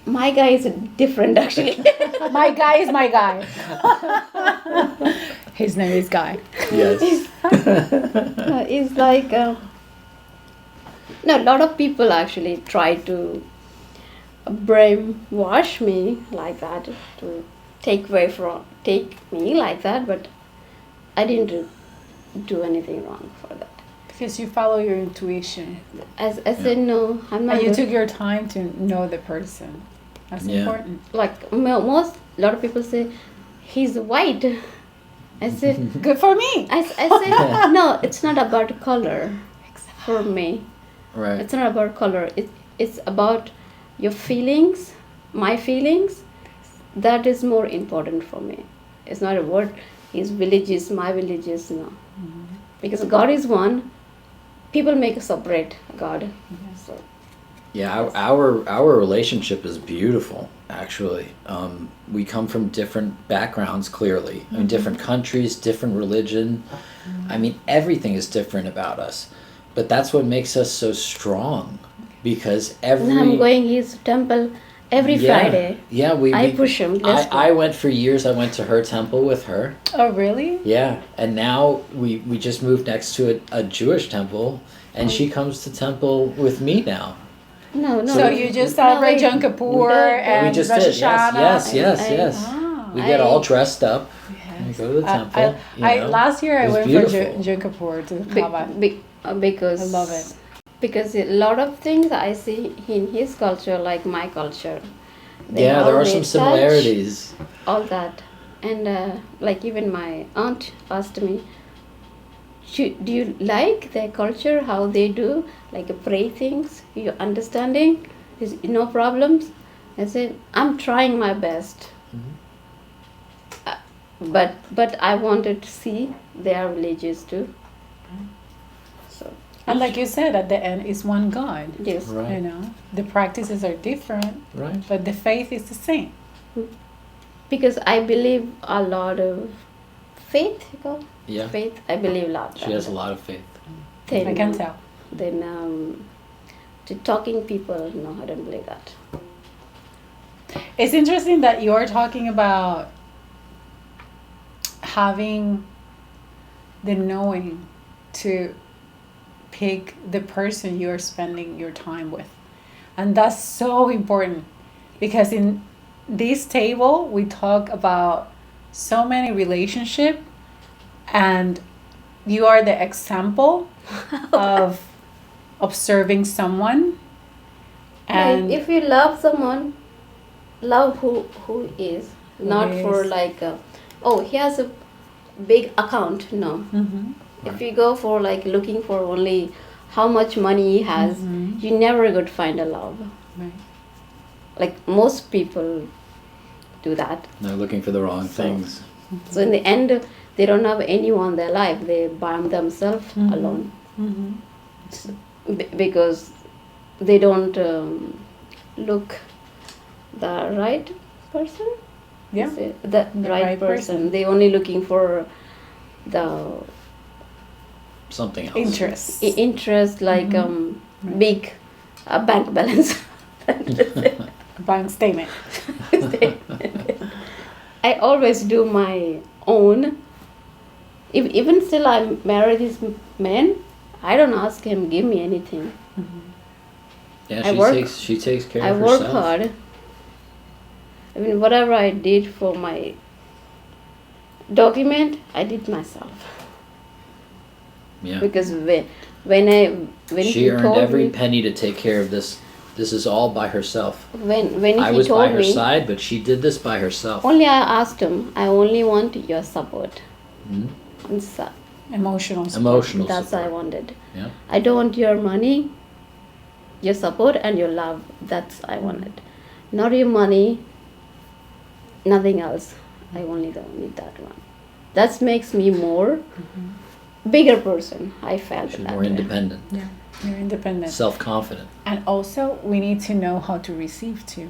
my guy is different actually.
my guy is my guy. His name is Guy.
Yes.
It's like no, a lot of people actually try to brainwash me like that, to take me like that, but I didn't do anything wrong for that.
Because you follow your intuition.
As I said, no, I'm not.
And you
good.
took your time to know the person. That's
Yeah.
important.
Like a lot of people say he's white. I said
Good for me.
I said no, it's not about color for me.
Right.
It's not about color. It's about your feelings, my feelings. That is more important for me. It's not about his villages, my villages, no. Because God is one. People make a separate God. So
Yeah, our relationship is beautiful. Actually, we come from different backgrounds. Clearly, I mean, different countries, different religion. I mean, everything is different about us, but that's what makes us so strong. Because every
I'm going his temple every Friday.
Yeah,
I push him. Let's go.
I went for years. I went to her temple with her.
Oh, really?
Yeah, and now we just moved next to a Jewish temple, and she comes to temple with me now.
No.
So you just celebrate Yom Kippur and
We just
Rosh
did.
Hashanah?
Yes.
Ah,
We get all dressed up. And we go to the temple.
Last year I
It was
went
beautiful.
for Yom Kippur to Kaaba.
Because
I love it.
Because a lot of things I see in his culture, like my culture.
Yeah, there are some
always
similarities.
touch, all that, and like even my aunt asked me, do you like their culture, how they do, like pray things, you understanding, is no problems? I said, I'm trying my best. But I wanted to see their villages too. So
And like you said, at the end, it's one God.
yes,
Right.
You know, the practices are different,
Right.
but the faith is the same.
because I believe a lot of faith. You know?
Yeah.
Faith, I believe a lot.
She has a lot of faith.
Then,
I can tell.
Then to talking people, no, I don't believe that.
It's interesting that you're talking about having the knowing to pick the person you're spending your time with. And that's so important because in this table we talk about so many relationships, and you are the example of observing someone. And
Like if you love someone, love who is, not for
is.
like he has a big account. No.
Mhm.
If you go for like looking for only how much money he has, you never could find a love.
Right.
Like most people do that.
They're looking for the wrong things.
So in the end, they don't have anyone in their life. They bomb themselves alone.
Mhm.
Because they don't look the right person.
Yeah.
Is it the right
right
person.
person.
They only looking for the
Something else.
Interest.
interest, like
Right.
big bank balance.
Bank statement.
I always do my own. Even still, I marry this man. I don't ask him give me anything.
Yeah,
I
she takes care
I
of
work
herself.
hard. I mean, whatever I did for my document, I did myself.
Yeah.
Because when
She
he
earned
told
every
me,
penny to take care of this. This is all by herself.
when
I
he
was by
told
her
me,
side, but she did this by herself.
only I asked him, I only want your support.
Mhm.
And so,
Emotional support.
Emotional
that's what I
support.
wanted.
Yeah.
I don't want your money, your support and your love. That's I wanted. Not your money, nothing else. I only don't need that one. That makes me more bigger person. I felt
She's
that
more
way.
independent,
Yeah, you're independent.
self-confident.
And also, we need to know how to receive too.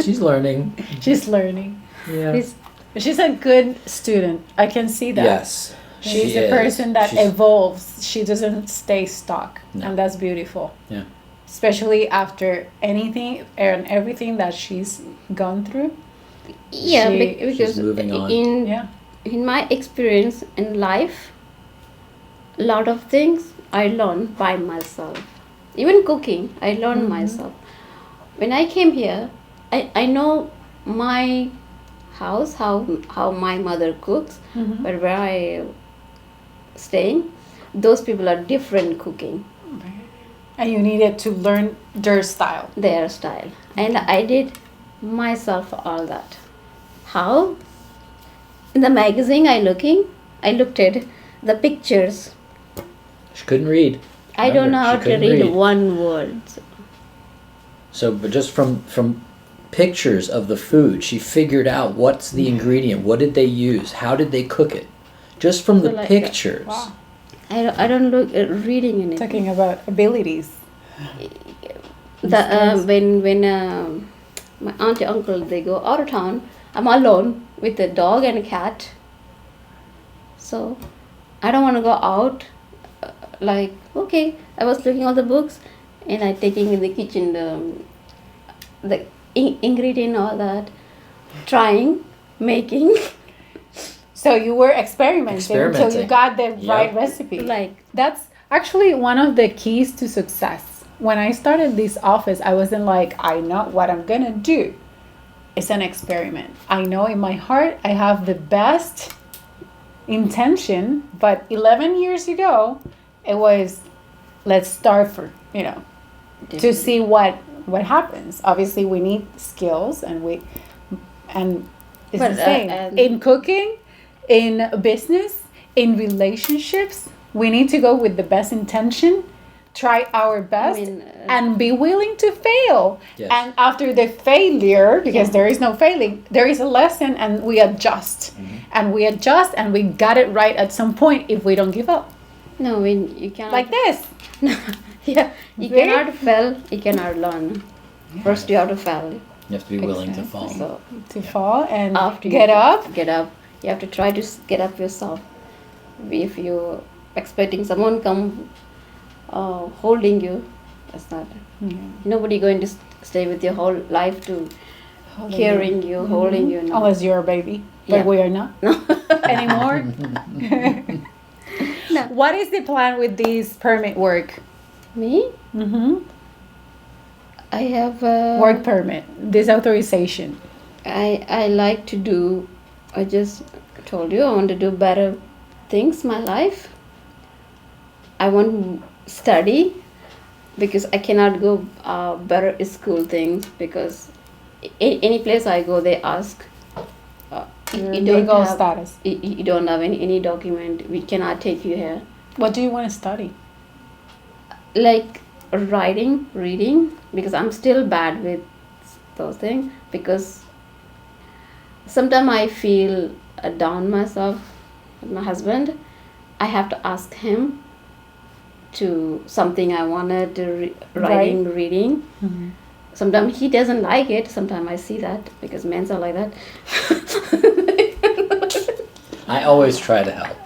She's learning.
She's learning.
Yeah.
She's a good student. I can see that.
Yes.
She's
she
a
is.
person that
She's-
evolves. She doesn't stay stuck.
No.
And that's beautiful.
Yeah.
Especially after anything and everything that she's gone through.
Yeah,
She-
because
She's moving on.
Yeah.
in my experience in life, a lot of things I learned by myself. Even cooking, I learned myself. When I came here, I know my house, how my mother cooks, but where I staying, those people are different cooking,
And you needed to learn their style.
their style. And I did myself all that. How? In the magazine I looked at the pictures.
She couldn't read.
I don't know
Remember,
how
she
to
couldn't
read
read.
one word.
So, but just from pictures of the food, she figured out what's the ingredient, what did they use, how did they cook it, just from the
So like that.
pictures.
Wow.
I don't look at reading anything.
Talking about abilities.
When my auntie uncle they go out of town, I'm alone with a dog and a cat. So I don't want to go out. Like okay, I was looking at the books, and I taking in the kitchen the ingredient all that, trying, making.
So you were experimenting until you
Experimenting.
got the
Yeah.
right recipe.
Like
That's actually one of the keys to success. When I started this office, I wasn't like, I know what I'm gonna do. It's an experiment. I know in my heart I have the best intention, but 11 years ago, it was, let's start for, to see what happens. Obviously, we need skills, and it's
But,
the same in cooking, in business, in relationships. We need to go with the best intention, try our best, and be willing to fail.
Yes.
And after the failure, because there is no failing, there is a lesson, and we adjust, and we adjust, and we got it right at some point if we don't give up.
no, when you cannot
Like this.
yeah, you
Very-
cannot fail. You cannot learn. First, you have to fail.
You have to be willing to fall.
So
To fall and
after
get
you
up.
get up, you have to try to get up yourself. If you're expecting someone come holding you, that's not. Nobody going to stay with your whole life to carrying you, holding you. No.
Unless you're a baby, but
Yeah.
we are not anymore.
No.
What is the plan with this permit work?
Me, I have
Work permit, this authorization.
I like to do. I just told you I want to do better things in my life. I want to study because I cannot go better school things because any place I go they ask
Your
you don't
legal
have
status.
you don't have any document. We cannot take you here.
What do you want to study?
Like writing, reading, because I'm still bad with those things because sometimes I feel down myself with my husband. I have to ask him to something I wanted to writing, reading. Sometimes he doesn't like it. Sometimes I see that because men are like that.
I always try to help.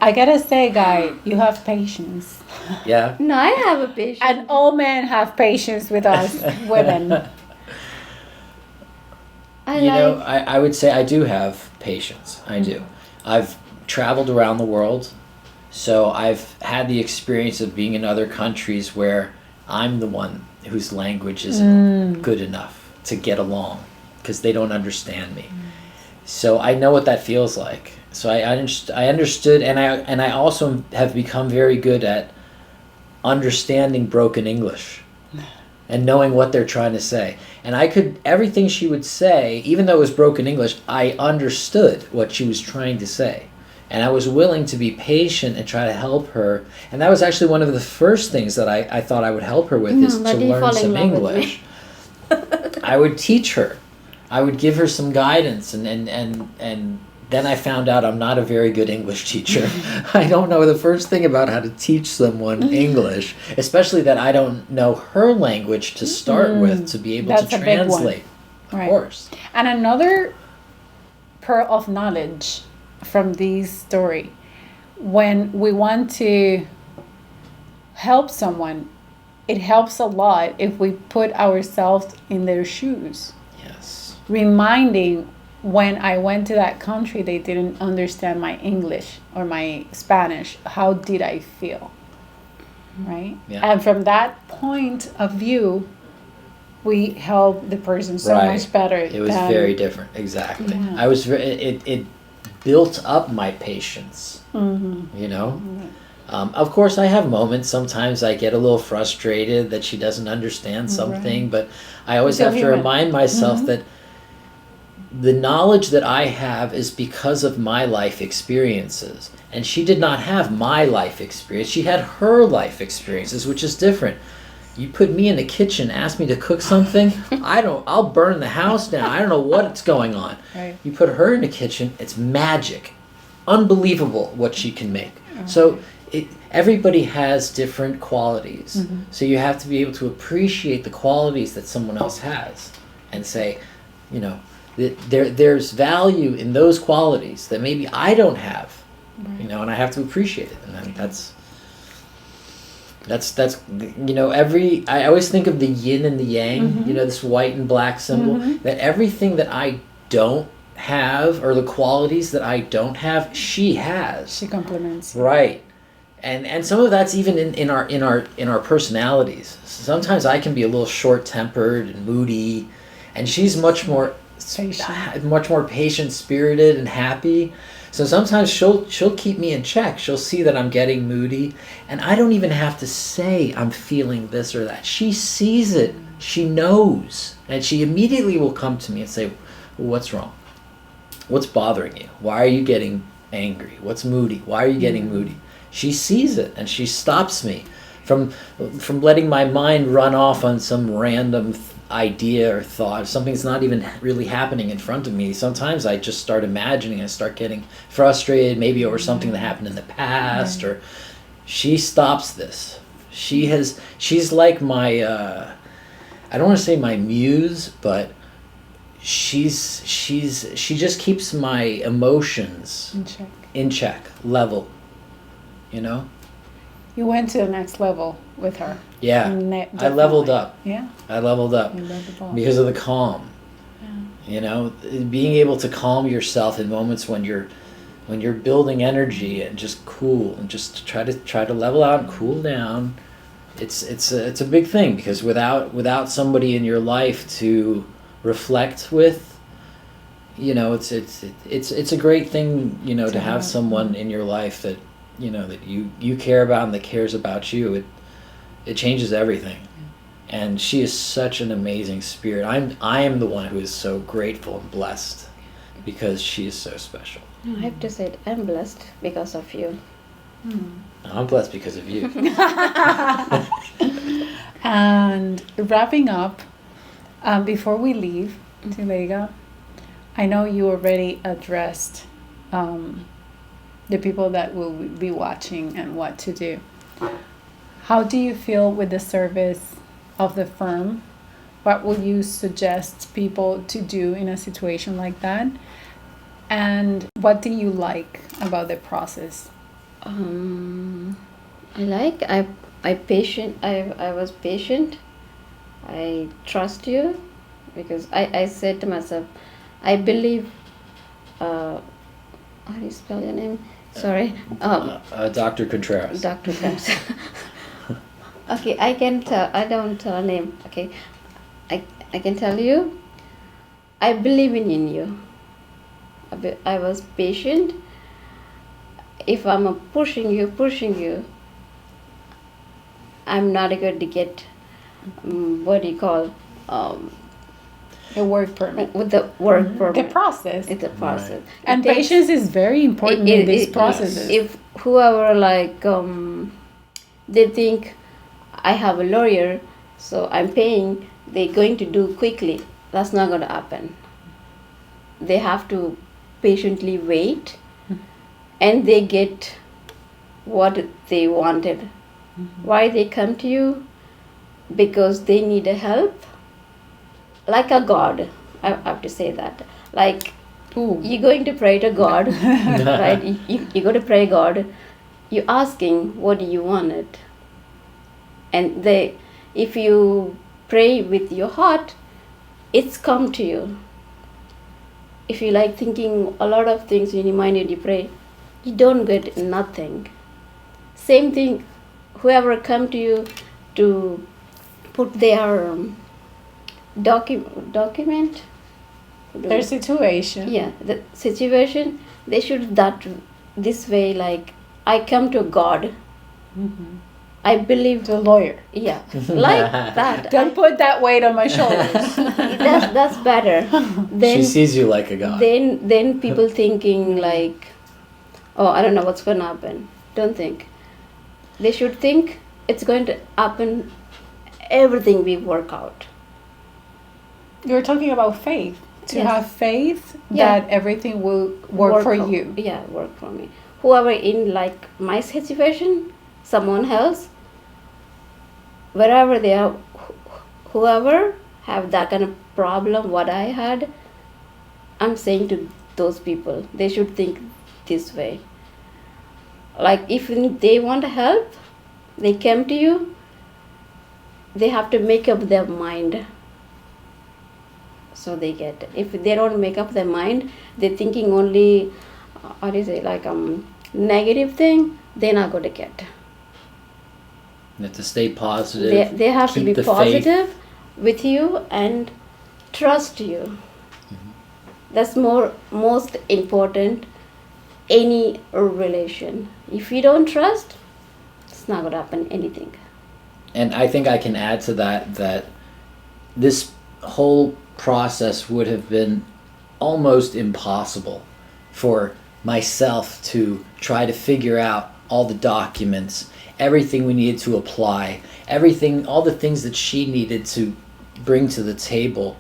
I gotta say, Guy, you have patience.
Yeah.
No, I have a patient.
And all men have patience with us women.
I would say I do have patience. I do. I've traveled around the world, so I've had the experience of being in other countries where I'm the one whose language isn't good enough to get along because they don't understand me. So I know what that feels like. So I understood, and I also have become very good at understanding broken English and knowing what they're trying to say. And everything she would say, even though it was broken English, I understood what she was trying to say. And I was willing to be patient and try to help her. And that was actually one of the first things that I thought I would help her with is
but
to
you
learn
fall in
some
love with me.
English. I would teach her. I would give her some guidance, and then I found out I'm not a very good English teacher. I don't know the first thing about how to teach someone English, especially that I don't know her language to start with to be able
That's
to
a big one.
translate. Of
Right.
course.
And another pearl of knowledge from this story, when we want to help someone, it helps a lot if we put ourselves in their shoes.
Yes.
Reminding, when I went to that country, they didn't understand my English or my Spanish. How did I feel? Right?
Yeah.
And from that point of view, we help the person so
Right.
much better.
It was
than,
very different. Exactly.
Yeah.
I was. It built up my patience.
Mm-hmm.
You know. Of course, I have moments. Sometimes I get a little frustrated that she doesn't understand something, but I always
Still
have to
human.
remind myself that the knowledge that I have is because of my life experiences. And she did not have my life experience. She had her life experiences, which is different. You put me in the kitchen, ask me to cook something, I'll burn the house down. I don't know what's going on.
Right.
You put her in the kitchen, it's magic. Unbelievable what she can make. So everybody has different qualities. So you have to be able to appreciate the qualities that someone else has and say, you know, there's value in those qualities that maybe I don't have, you know, and I have to appreciate it. And then that's you know, I always think of the yin and the yang, you know, this white and black symbol, that everything that I don't have, or the qualities that I don't have, she has.
She compliments you.
Right. And some of that's even in our personalities. Sometimes I can be a little short-tempered and moody, and she's much more patient, spirited, and happy. So sometimes she'll keep me in check. She'll see that I'm getting moody, and I don't even have to say I'm feeling this or that. She sees it. She knows, and she immediately will come to me and say, "What's wrong? What's bothering you? Why are you getting angry? What's moody? Why are you getting moody?" She sees it, and she stops me from letting my mind run off on some random idea or thought. Something's not even really happening in front of me. Sometimes I just start imagining. I start getting frustrated, maybe over something that happened in the past, or she stops this. She's like my, I don't want to say my muse, but she just keeps my emotions in check, level, you know?
You went to the next level with her.
Yeah, I leveled up.
Yeah.
I leveled up
You leveled up.
because of the calm.
Yeah.
You know, being able to calm yourself in moments when you're building energy and just cool and just try to level out and cool down. It's a big thing, because without somebody in your life to reflect with, you know, it's a great thing, you know, to have someone in your life that, you know, that you care about and that cares about you. It changes everything. And she is such an amazing spirit. I am the one who is so grateful and blessed because she is so special.
I have to say, I'm blessed because of you.
I'm blessed because of you.
And wrapping up, before we leave Tilaga, I know you already addressed the people that will be watching and what to do. How do you feel with the service of the firm? What would you suggest people to do in a situation like that? And what do you like about the process?
I was patient. I trust you, because I said to myself, I believe, how do you spell your name? Sorry.
Dr. Contreras.
Dr. Contreras. Okay, I can tell. I don't tell a name. Okay, I can tell you. I believe in you. I was patient. If I'm pushing you, I'm not going to get what do you call
The work permit.
with the work permit.
The process.
It's a process.
Right.
And
It takes-
patience is very important in these processes.
If whoever they think I have a lawyer, so I'm paying they're going to do quickly. That's not going to happen. They have to patiently wait, and they get what they wanted. Why they come to you? Because they need a help. Like a God, I have to say that. Like,
Ooh.
you're going to pray to God, right? You go to pray God. You're asking, what do you want it? And if you pray with your heart, it's come to you. If you like thinking a lot of things in your mind and you pray, you don't get nothing. Same thing, whoever come to you to put their document,
Their situation.
yeah, the situation, they should that this way, like, I come to God.
Mhm.
I believe,
The lawyer.
yeah, like that.
Don't put that weight on my shoulders.
That's better. Then
she sees you like a god.
then people thinking like, oh, I don't know what's going to happen. Don't think. They should think it's going to happen. Everything we work out.
You're talking about faith. To
Yes.
have faith
Yeah.
that everything will work for
out.
you.
Yeah, work for me. Whoever in like my situation, someone else, wherever they are, whoever have that kind of problem, what I had, I'm saying to those people, they should think this way. Like, if they want help, they come to you, they have to make up their mind. So they get it. If they don't make up their mind, they're thinking only, how do you say, like negative thing, they're not going to get.
You have to stay positive.
They have to
keep
be
the
positive with you and trust you. That's most important. Any relation. If you don't trust, it's not going to happen anything.
And I think I can add to that this whole process would have been almost impossible for myself to try to figure out all the documents, everything we needed to apply, everything, all the things that she needed to bring to the table.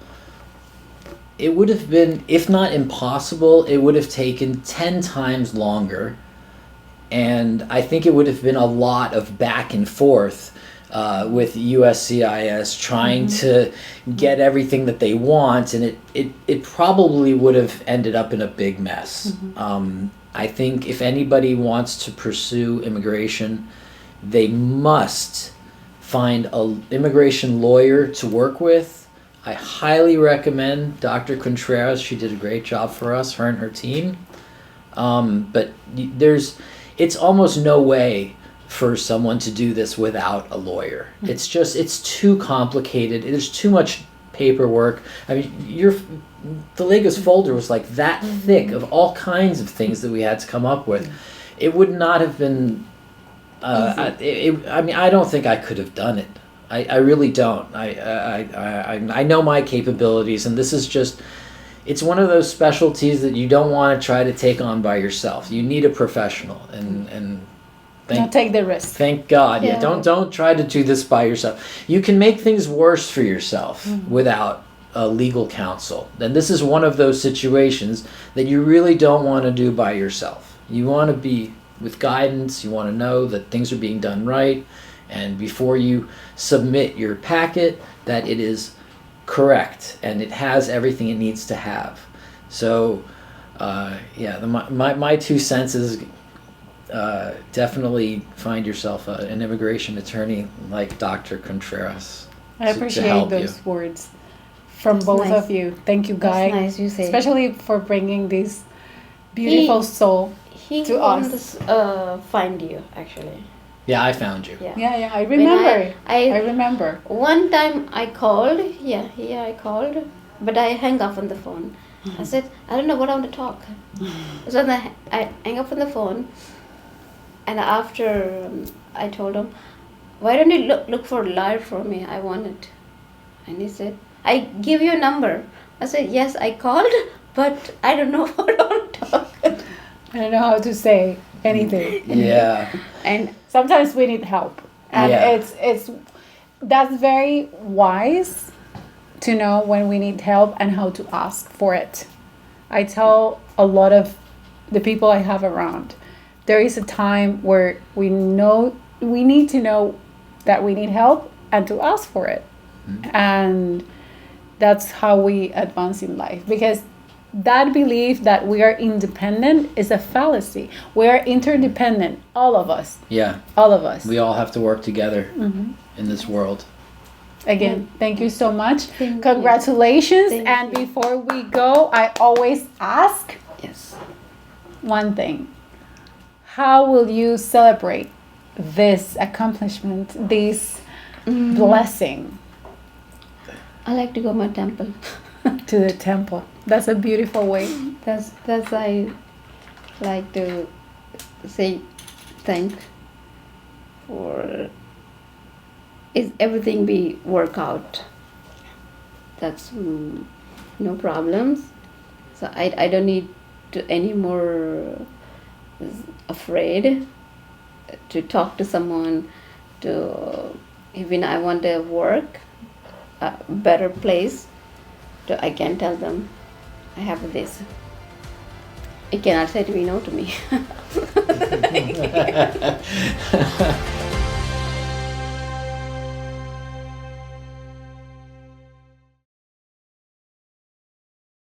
It would have been, if not impossible, it would have taken 10 times longer. And I think it would have been a lot of back and forth with USCIS trying to get everything that they want, and it probably would have ended up in a big mess. I think if anybody wants to pursue immigration, they must find an immigration lawyer to work with. I highly recommend Dr. Contreras. She did a great job for us, her and her team. But it's almost no way for someone to do this without a lawyer. It's too complicated. There's too much paperwork. I mean, the Legos folder was like that thick of all kinds of things that we had to come up with. It would not have been. I don't think I could have done it. I really don't. I know my capabilities, and this is just. It's one of those specialties that you don't want to try to take on by yourself. You need a professional, and
Don't take the risk.
Thank God. Yeah.
Yeah.
Don't try to do this by yourself. You can make things worse for yourself without a legal counsel. And this is one of those situations that you really don't want to do by yourself. You want to be with guidance. You want to know that things are being done right, and before you submit your packet, that it is correct and it has everything it needs to have. So, my 2 cents is definitely find yourself an immigration attorney like Dr. Contreras.
I
to
appreciate
help
those
you.
words from both
nice.
of you. Thank you, Guy.
That's nice you say.
Especially for bringing this beautiful soul.
He
to
wants find you, actually.
Yeah, I found you.
Yeah.
Yeah, I remember.
I
I remember.
One time I called, I called, but I hung up on the phone. I said, I don't know what I want to talk. So then I hung up on the phone, and after I told him, why don't you look for a lawyer for me? I want it. And he said, I give you a number. I said, yes, I called, but I don't know what I want to talk.
I don't know how to say anything.
Yeah.
And
Sometimes we need help. And
Yeah.
that's very wise to know when we need help and how to ask for it. I tell a lot of the people I have around, there is a time where we need to know that we need help and to ask for it. And that's how we advance in life, because that belief that we are independent is a fallacy. We are interdependent, all of us.
Yeah.
All of us.
We all have to work together in this world.
Again, thank you so much.
Thank you.
Congratulations.
Thank
And
you.
before we go, I always ask
Yes.
one thing. How will you celebrate this accomplishment, this blessing?
I like to go to my temple.
To the temple. That's a beautiful way.
That's I like to say thank for is everything be work out. That's no problems. So I don't need to any more afraid to talk to someone, to even I want to work a better place, I can tell them I have this. It cannot say to me no to me.